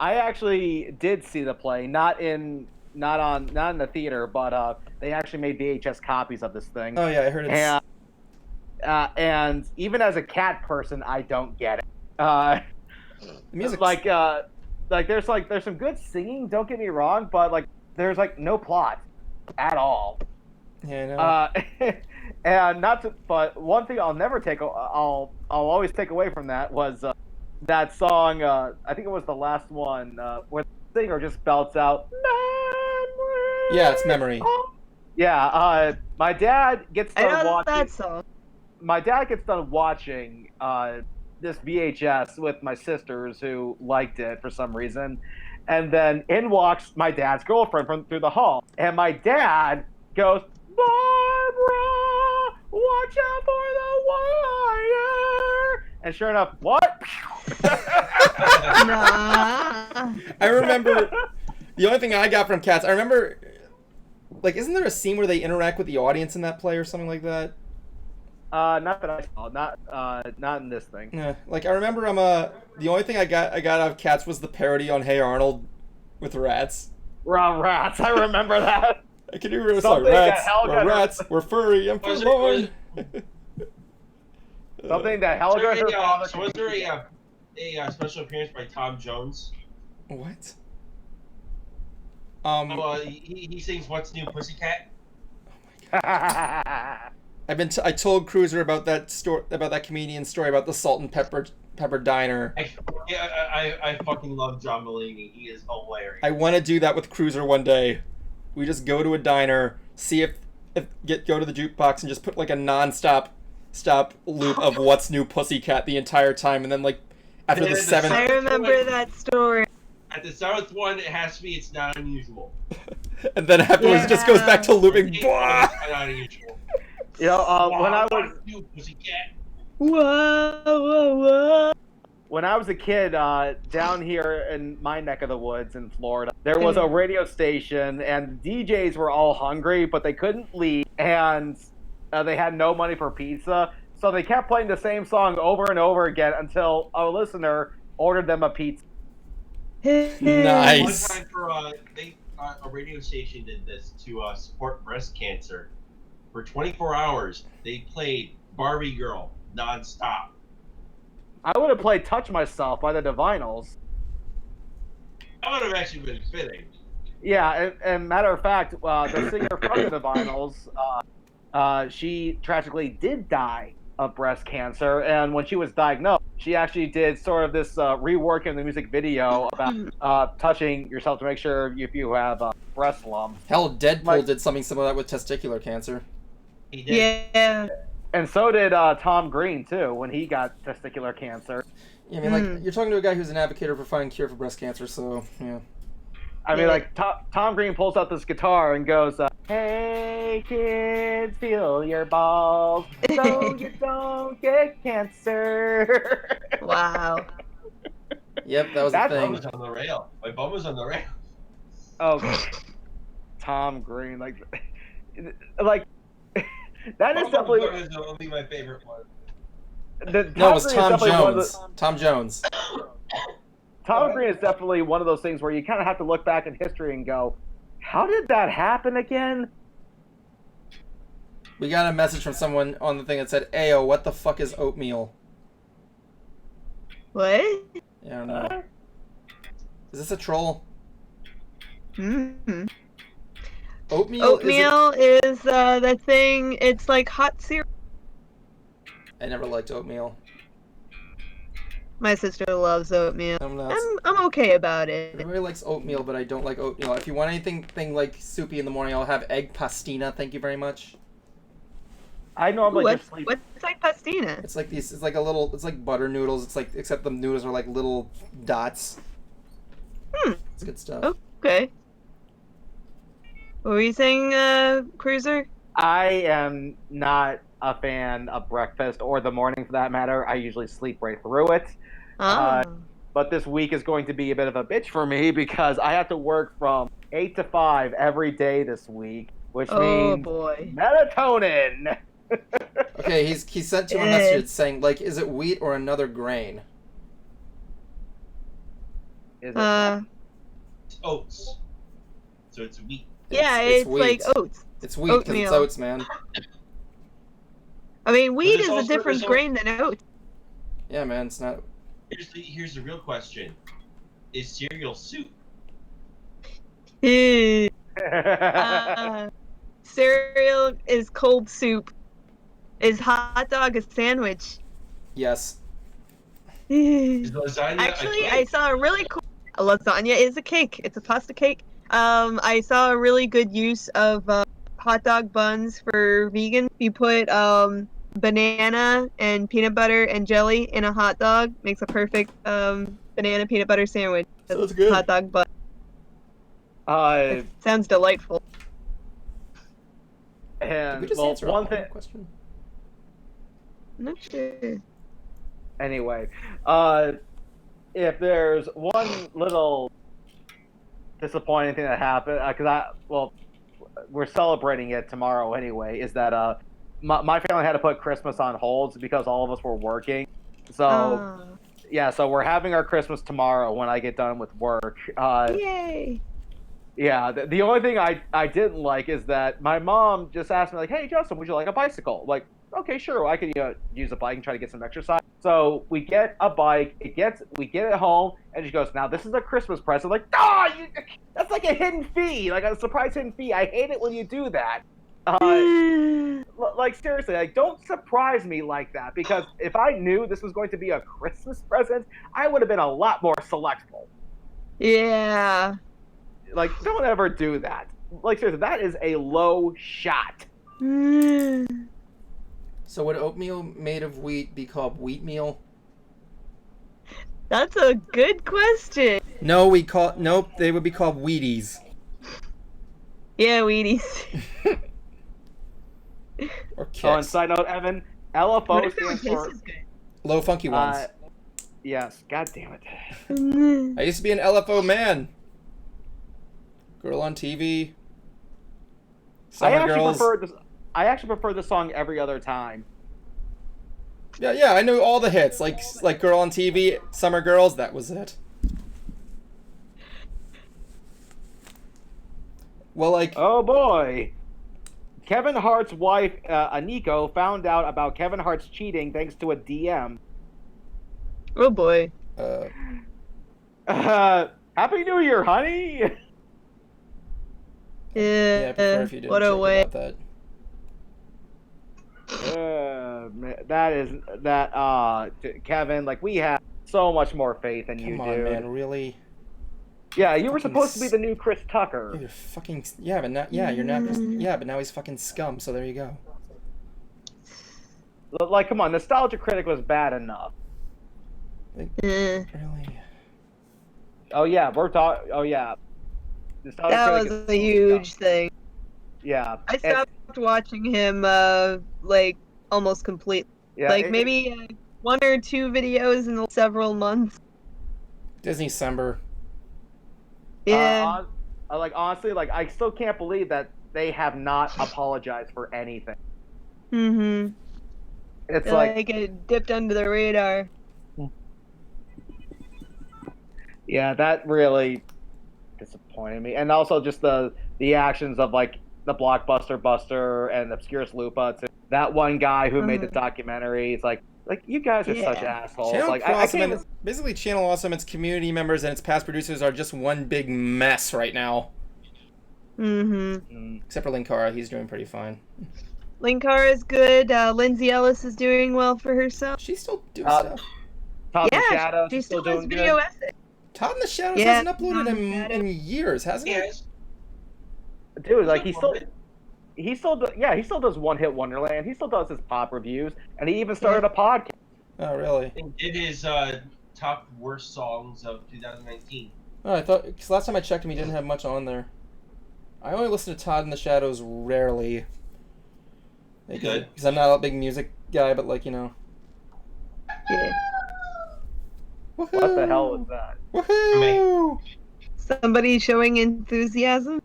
I actually did see the play, not in the theater, but they actually made VHS copies of this thing. Oh yeah, I heard it. And even as a cat person, I don't get it. Music, there's some good singing. Don't get me wrong, but there's no plot at all. Yeah, I know. And but one thing I'll always take away from that was that song. I think it was the last one where the singer just belts out. Memory. Yeah, it's Memory. Yeah. My dad gets I done know watching. that song. My dad gets done watching this VHS with my sisters who liked it for some reason, and then in walks my dad's girlfriend from through the hall, and my dad goes, "Barbara, watch out for the wire!" And sure enough, what? Nah. I remember the only thing I got from Cats. I remember, like, isn't there a scene where they interact with the audience in that play or something like that? Not that I saw. Not in this thing. Yeah, like I remember the only thing I got out of Cats was the parody on Hey Arnold with rats. Wrong rats. I remember that. I can remember the song. Something that Rats, Helga- we're rats, we're furry and Was it- forlorn. Something that Was Helga there her father. so was there a special appearance by Tom Jones? What? He sings "What's New, Pussycat." I told Cruiser about that story, about that comedian's story about the salt and pepper diner. I fucking love John Mulaney. He is hilarious. I want to do that with Cruiser one day. We just go to a diner, see if go to the jukebox and just put like a stop loop of What's New, Pussycat the entire time, and then like after the seventh. I remember that story. At the seventh one, it has to be "It's Not Unusual." And then afterwards it just goes back to looping. It's not unusual. You know, when I was What's new, Pussycat? Whoa. when I was a kid, down here in my neck of the woods in Florida, there was a radio station, and DJs were all hungry, but they couldn't leave, and they had no money for pizza, so they kept playing the same song over and over again until a listener ordered them a pizza. Nice. One time for a radio station did this to support breast cancer. For 24 hours, they played Barbie Girl nonstop. I would have played "Touch Myself" by the Divinyls. That would have actually been fitting. Yeah, and matter of fact, the singer from the Divinyls, she tragically did die of breast cancer, and when she was diagnosed, she actually did sort of this rework in the music video about touching yourself to make sure if you have breast lumps. Hell, Deadpool did something similar to that with testicular cancer. He did. Yeah. And so did Tom Green, too, when he got testicular cancer. Yeah, I mean, like, you're talking to a guy who's an advocate for finding cure for breast cancer, so, yeah. I mean, like, Tom Green pulls out this guitar and goes, "Hey, kids, feel your balls so you don't get cancer." Wow. Yep, that was That's the My thing. bum was on the rail. My bum was on the rail. Oh, Tom Green, like, that is definitely. Bum is only my favorite one. No, it was Green is Tom definitely one of Jones. the- Tom Jones. Tom Green is definitely one of those things where you kind of have to look back in history and go, how did that happen again? We got a message from someone on the thing that said, "Ayo, what the fuck is oatmeal?" What? Yeah, I don't know. Is this a troll? Mm-hmm. Oatmeal? Oatmeal is the thing. It's like hot cereal. I never liked oatmeal. My sister loves oatmeal. I'm not. I'm okay about it. Everybody likes oatmeal, but I don't like oatmeal. If you want anything like soupy in the morning, I'll have egg pastina. Thank you very much. I normally What's just sleep. like pastina? It's like these. It's like a little. It's like butter noodles. It's like except the noodles are like little dots. It's good stuff. Okay. What were you saying, Cruiser? I am not a fan of breakfast or the morning for that matter. I usually sleep right through it. Oh. But this week is going to be a bit of a bitch for me because I have to work from 8 to 5 every day this week, which means Boy. melatonin. Okay, he sent to a message saying like, is it wheat or another grain? Is it? It's oats. So it's wheat. Yeah, it's it's wheat. like oats. It's wheat because it's Oatmeal. oats, man. I mean, wheat there's is a also- different there's grain than oats. Yeah, man, it's not. Here's the real question: is cereal soup? Cereal is cold soup. Is hot dog a sandwich? Yes. Is lasagna Actually, a I cake? saw a really cool lasagna is a cake. It's a pasta cake. I saw a really good use of hot dog buns for vegans. You put banana and peanut butter and jelly in a hot dog. Makes a perfect banana peanut butter sandwich. Sounds good. Hot dog bun. Uh, It sounds delightful. Did we and just well, answer a one Hollow thing. question? I'm not sure. Anyway, if there's one little disappointing thing that happened, we're celebrating it tomorrow anyway. Is that my family had to put Christmas on hold because all of us were working. So Oh, yeah, so we're having our Christmas tomorrow when I get done with work. yay! Yeah, the only thing I didn't like is that my mom just asked me like, "Hey Justin, would you like a bicycle?" Like, okay, sure, I could use a bike and try to get some exercise. So we get a bike. We get it home, and she goes, "Now this is a Christmas present." Like, that's like a hidden fee, like a surprise hidden fee. I hate it when you do that. Like seriously, like don't surprise me like that because if I knew this was going to be a Christmas present, I would have been a lot more selectful. Yeah. Like, don't ever do that. Like, seriously, that is a low shot. So would oatmeal made of wheat be called wheat meal? That's a good question. No, nope. They would be called Wheaties. Yeah, Wheaties. Or Kix. Oh, and side note, Evan, LFO stands for Low funky ones. yes. God damn it. I used to be an LFO man. Girl on TV. Summer Girls. I actually prefer the song Every Other Time. Yeah, I know all the hits. Like Girl on TV, Summer Girls, that was it. Well, like... Oh, boy. Kevin Hart's wife, Aniko, found out about Kevin Hart's cheating thanks to a DM. Oh, boy. Happy New Year, honey! Yeah, I prefer if you didn't what a joke way. about that. Kevin, like, we have so much more faith in you, Come on, dude. man, really? Yeah, you were supposed to be the new Chris Tucker. You're fucking... Yeah, but not... Yeah, you're not... Yeah, but now he's fucking scum, so there you go. Like, come on, Nostalgia Critic was bad enough. Like, really? Oh, yeah, we're talking... Oh, yeah. Nostalgia That Critic was is a huge thing. Yeah. I stopped watching him, like, almost complete. Yeah, like, maybe 1 or 2 videos in several months. Disney-cember. Yeah. Like, honestly, like, I still can't believe that they have not apologized for anything. Mm-hmm. It's like it dipped under the radar. Yeah, that really disappointed me. And also just the actions of, like, the Blockbuster Buster and Obscurus Lupa to that one guy who made the documentary. It's like you guys are such assholes. Channel like, I can't even... Basically, Channel Awesome, its community members, and its past producers are just one big mess right now. Mm-hmm. Except for Linkara, he's doing pretty fine. Linkara is good. Lindsay Ellis is doing well for herself. She's still doing stuff. Todd in the Shadows she is still still does doing video good. essays. Todd in the Shadows hasn't uploaded in years, hasn't he? Dude, like, he still does One Hit Wonderland. He still does his pop reviews, and he even started a podcast. Oh, really? And did his top worst songs of 2019. Oh, I thought... Because last time I checked him, he didn't have much on there. I only listen to Todd in the Shadows rarely. Good. Because I'm not a big music guy, but, like, you know... Yeah. What the hell was that? Woohoo! Somebody showing enthusiasm?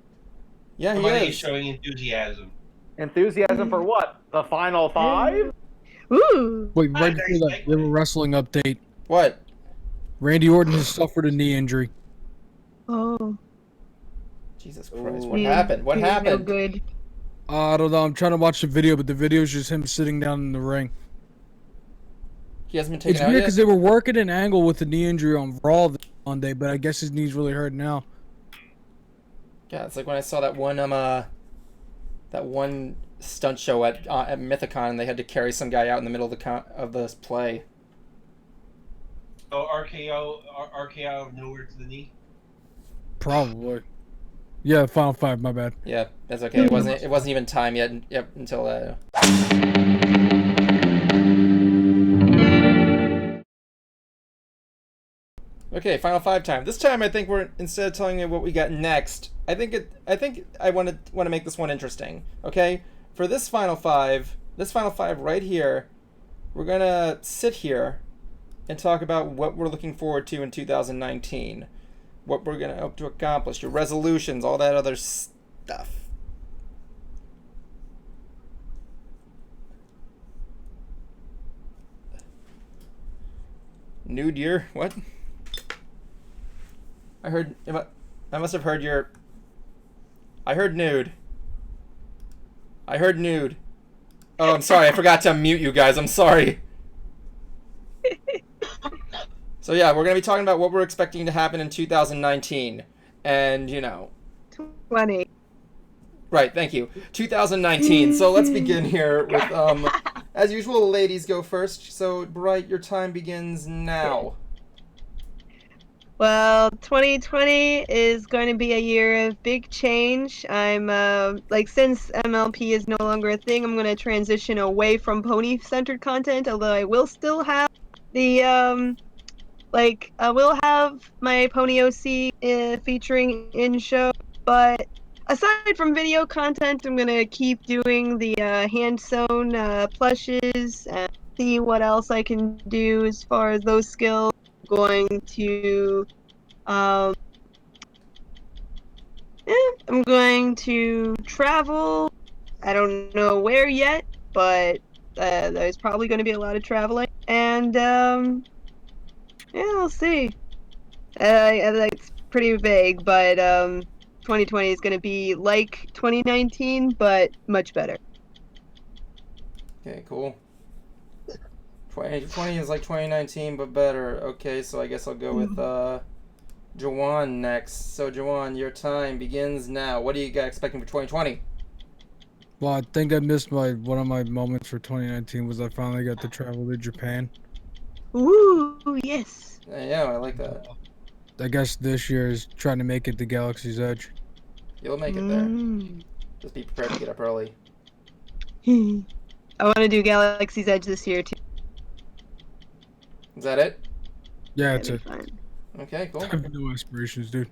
Yeah, Somebody he is. showing enthusiasm. Enthusiasm for what? The Final Five? Ooh. Wait, right before that, we have a wrestling update. What? Randy Orton has suffered a knee injury. Oh. Jesus Christ, what happened? What No happened? good. I don't know, I'm trying to watch the video, but the video is just him sitting down in the ring. He hasn't been taken It's out weird yet? because they were working an angle with the knee injury on Raw this Monday, but I guess his knee's really hurt now. Yeah, it's like when I saw that one stunt show at Mythicon, and they had to carry some guy out in the middle of the play. Oh, RKO, RKO out of nowhere to the knee. Probably. Yeah, Final Five. My bad. Yeah, that's okay. It wasn't even time yet. Yep, until Okay, Final Five time. This time, I think we're instead of telling you what we got next. I think I want to make this one interesting. Okay, for this Final Five right here, we're gonna sit here and talk about what we're looking forward to in 2019, what we're gonna hope to accomplish, your resolutions, all that other stuff. Nude year? What? I heard. I must have heard your. I heard nude. I heard nude. Oh, I'm sorry. I forgot to mute you guys. I'm sorry. So yeah, we're gonna be talking about what we're expecting to happen in 2019, and 20. Right. Thank you. 2019. So let's begin here with as usual, ladies go first. So Bright, your time begins now. Well, 2020 is going to be a year of big change. I'm since MLP is no longer a thing, I'm going to transition away from pony-centered content. Although I will still have the I will have my Pony OC featuring in show. But aside from video content, I'm going to keep doing the hand sewn plushes and see what else I can do as far as those skills. I'm going to um, I'm going to travel. I don't know where yet, but there's probably going to be a lot of traveling. And yeah, we'll see. It's pretty vague, but 2020 is going to be like 2019, but much better. Okay, cool. 2020 is like 2019, but better. Okay, so I guess I'll go with Jawan next. So Jawan, your time begins now. What are you guys expecting for 2020? Well, I think I missed one of my moments for 2019 was I finally got to travel to Japan. Ooh, yes. Yeah, I like that. I guess this year is trying to make it to Galaxy's Edge. You'll make it there. Just be prepared to get up early. I want to do Galaxy's Edge this year too. Is that it? Yeah, that's it. Fun. Okay, cool. I have no aspirations, dude.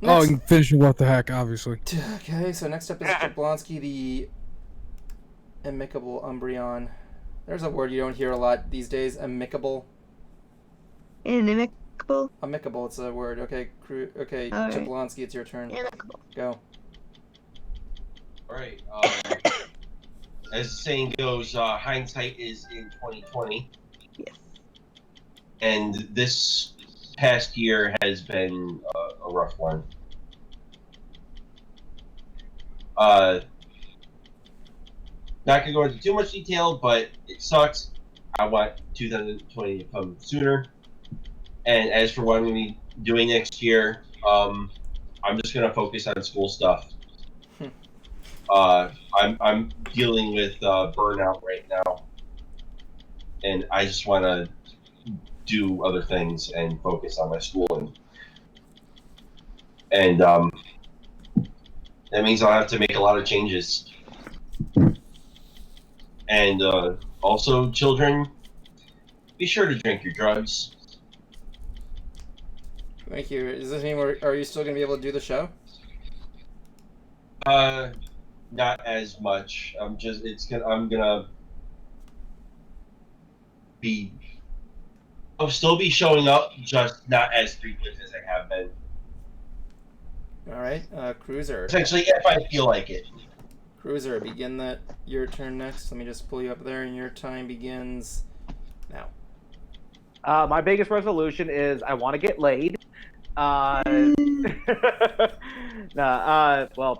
Next. And finishing What the Heck, obviously. Okay, so next up is Jablonski, the amicable Umbreon. There's a word you don't hear a lot these days. Amicable. Inimicable? Amicable, it's a word. Okay, okay, All right. Jablonski, it's your turn. Amicable. Go. All right. As the saying goes, hindsight is in 2020. Yes. And this past year has been a rough one. Not gonna go into too much detail, but it sucks. I want 2020 to come sooner. And as for what I'm gonna be doing next year, I'm just gonna focus on school stuff. I'm dealing with burnout right now, and I just want to do other things and focus on my schooling. And that means I'll have to make a lot of changes. And also, children, be sure to drink your drugs. Thank you. Does this mean are you still going to be able to do the show? Not as much. I'm gonna be. I'll still be showing up, just not as frequent as I have been. All right, Cruiser. Essentially, if I feel like it. Cruiser, begin that. Your turn next. Let me just pull you up there, and your time begins now. My biggest resolution is I want to get laid. Well,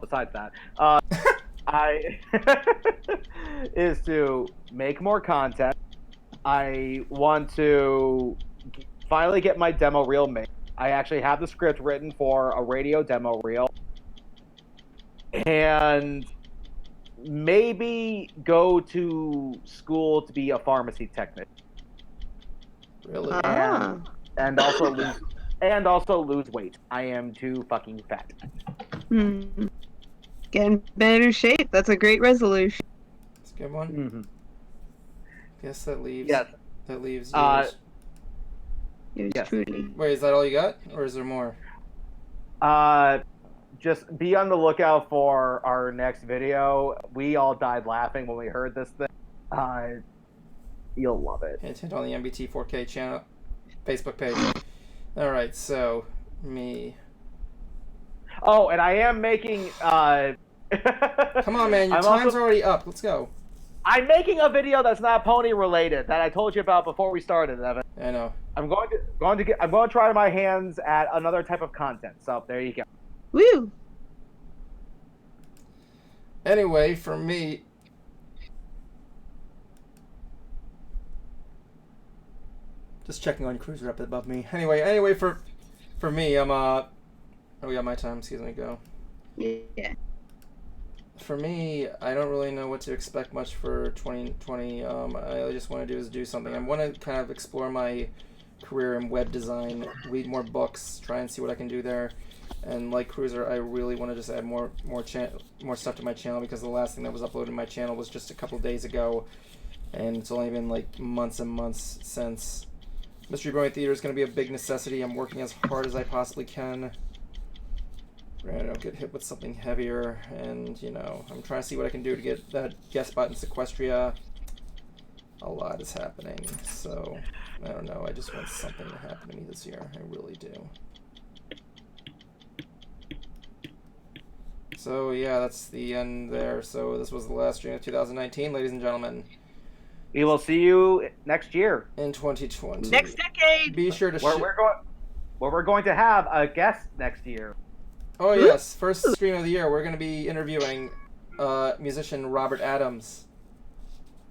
besides that, I is to make more content. I want to finally get my demo reel made. I actually have the script written for a radio demo reel, and maybe go to school to be a pharmacy technician. Really? And also lose weight. I am too fucking fat. Get in better shape. That's a great resolution. It's a good one. Mm-hmm. Guess that leaves. Yes. That leaves yours. Yours Yes. truly. Wait, is that all you got, or is there more? Just be on the lookout for our next video. We all died laughing when we heard this thing. You'll love it. Hint on the MBT 4K channel, Facebook page. All right, so me. Oh, and I am making. Come on, man! Your time's already up. Let's go. I'm making a video that's not pony related that I told you about before we started, Evan. I know. I'm going to try my hands at another type of content. So there you go. Woo! Anyway, for me, just checking on Cruiser up above me. Anyway, for me, I'm oh, we got my time. Excuse me. Go. Yeah. For me, I don't really know what to expect much for 2020. I just want to do something. I want to kind of explore my career in web design, read more books, try and see what I can do there. And like Cruiser, I really want to just add more stuff to my channel, because the last thing that was uploaded to my channel was just a couple days ago, and it's only been like months and months since. Mystery Brewing Theater is going to be a big necessity. I'm working as hard as I possibly can. I don't get hit with something heavier, and I'm trying to see what I can do to get that guest spot in Sequestria. A lot is happening, so I don't know. I just want something to happen to me this year. I really do. So yeah, that's the end there. So this was the last stream of 2019, ladies and gentlemen. We will see you next year in 2020. Next decade. Be sure to. We're going to have a guest next year. Oh yes, first stream of the year. We're going to be interviewing musician Robert Adams.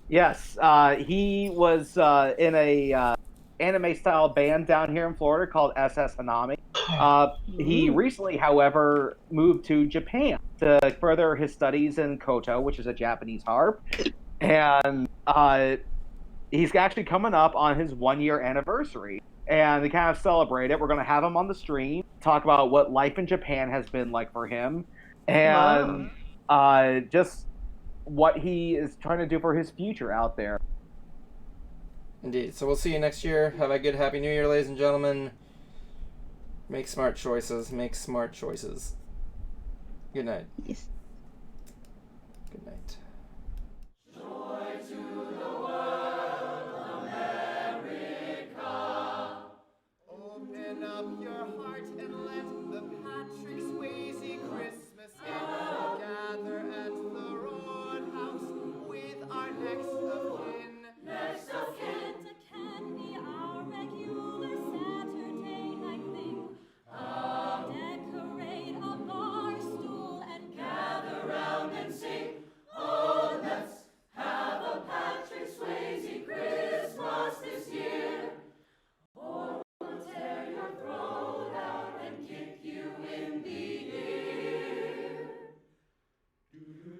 Yes, he was in a anime style band down here in Florida called SS Hanami. He recently, however, moved to Japan to further his studies in koto, which is a Japanese harp, and he's actually coming up on his 1-year anniversary. And to kind of celebrate it, we're going to have him on the stream, talk about what life in Japan has been like for him, and just what he is trying to do for his future out there. Indeed. So we'll see you next year. Have a good, happy New Year, ladies and gentlemen. Make smart choices. Make smart choices. Good night. Yes. Good night. Up your heart and let the Patrick Swayze Christmas in gather at the Roadhouse with our next of kin. Next of kin can be our regular Saturday night thing. Decorate a bar stool and gather round and sing. Oh, let's have a Patrick Swayze Christmas this year. Or tear your throat out and kick you in the ear.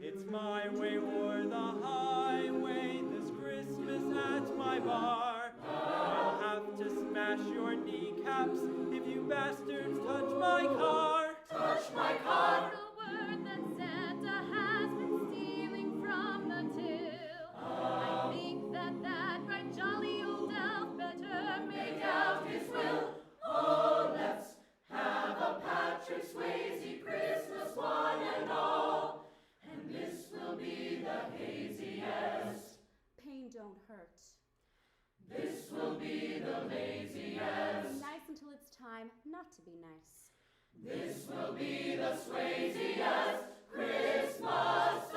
It's my way or the highway this Christmas at my bar. I'll have to smash your kneecaps if you bastards touch my car. Touch my car. The word that Santa has been stealing from the till. I think that right jolly old elf better make out his will. Oh, let's have a Patrick Swayze Christmas one and all. And this will be the haziest. Pain don't hurt. This will be the laziest. Be nice until it's time not to be nice. This will be the Swayziest Christmas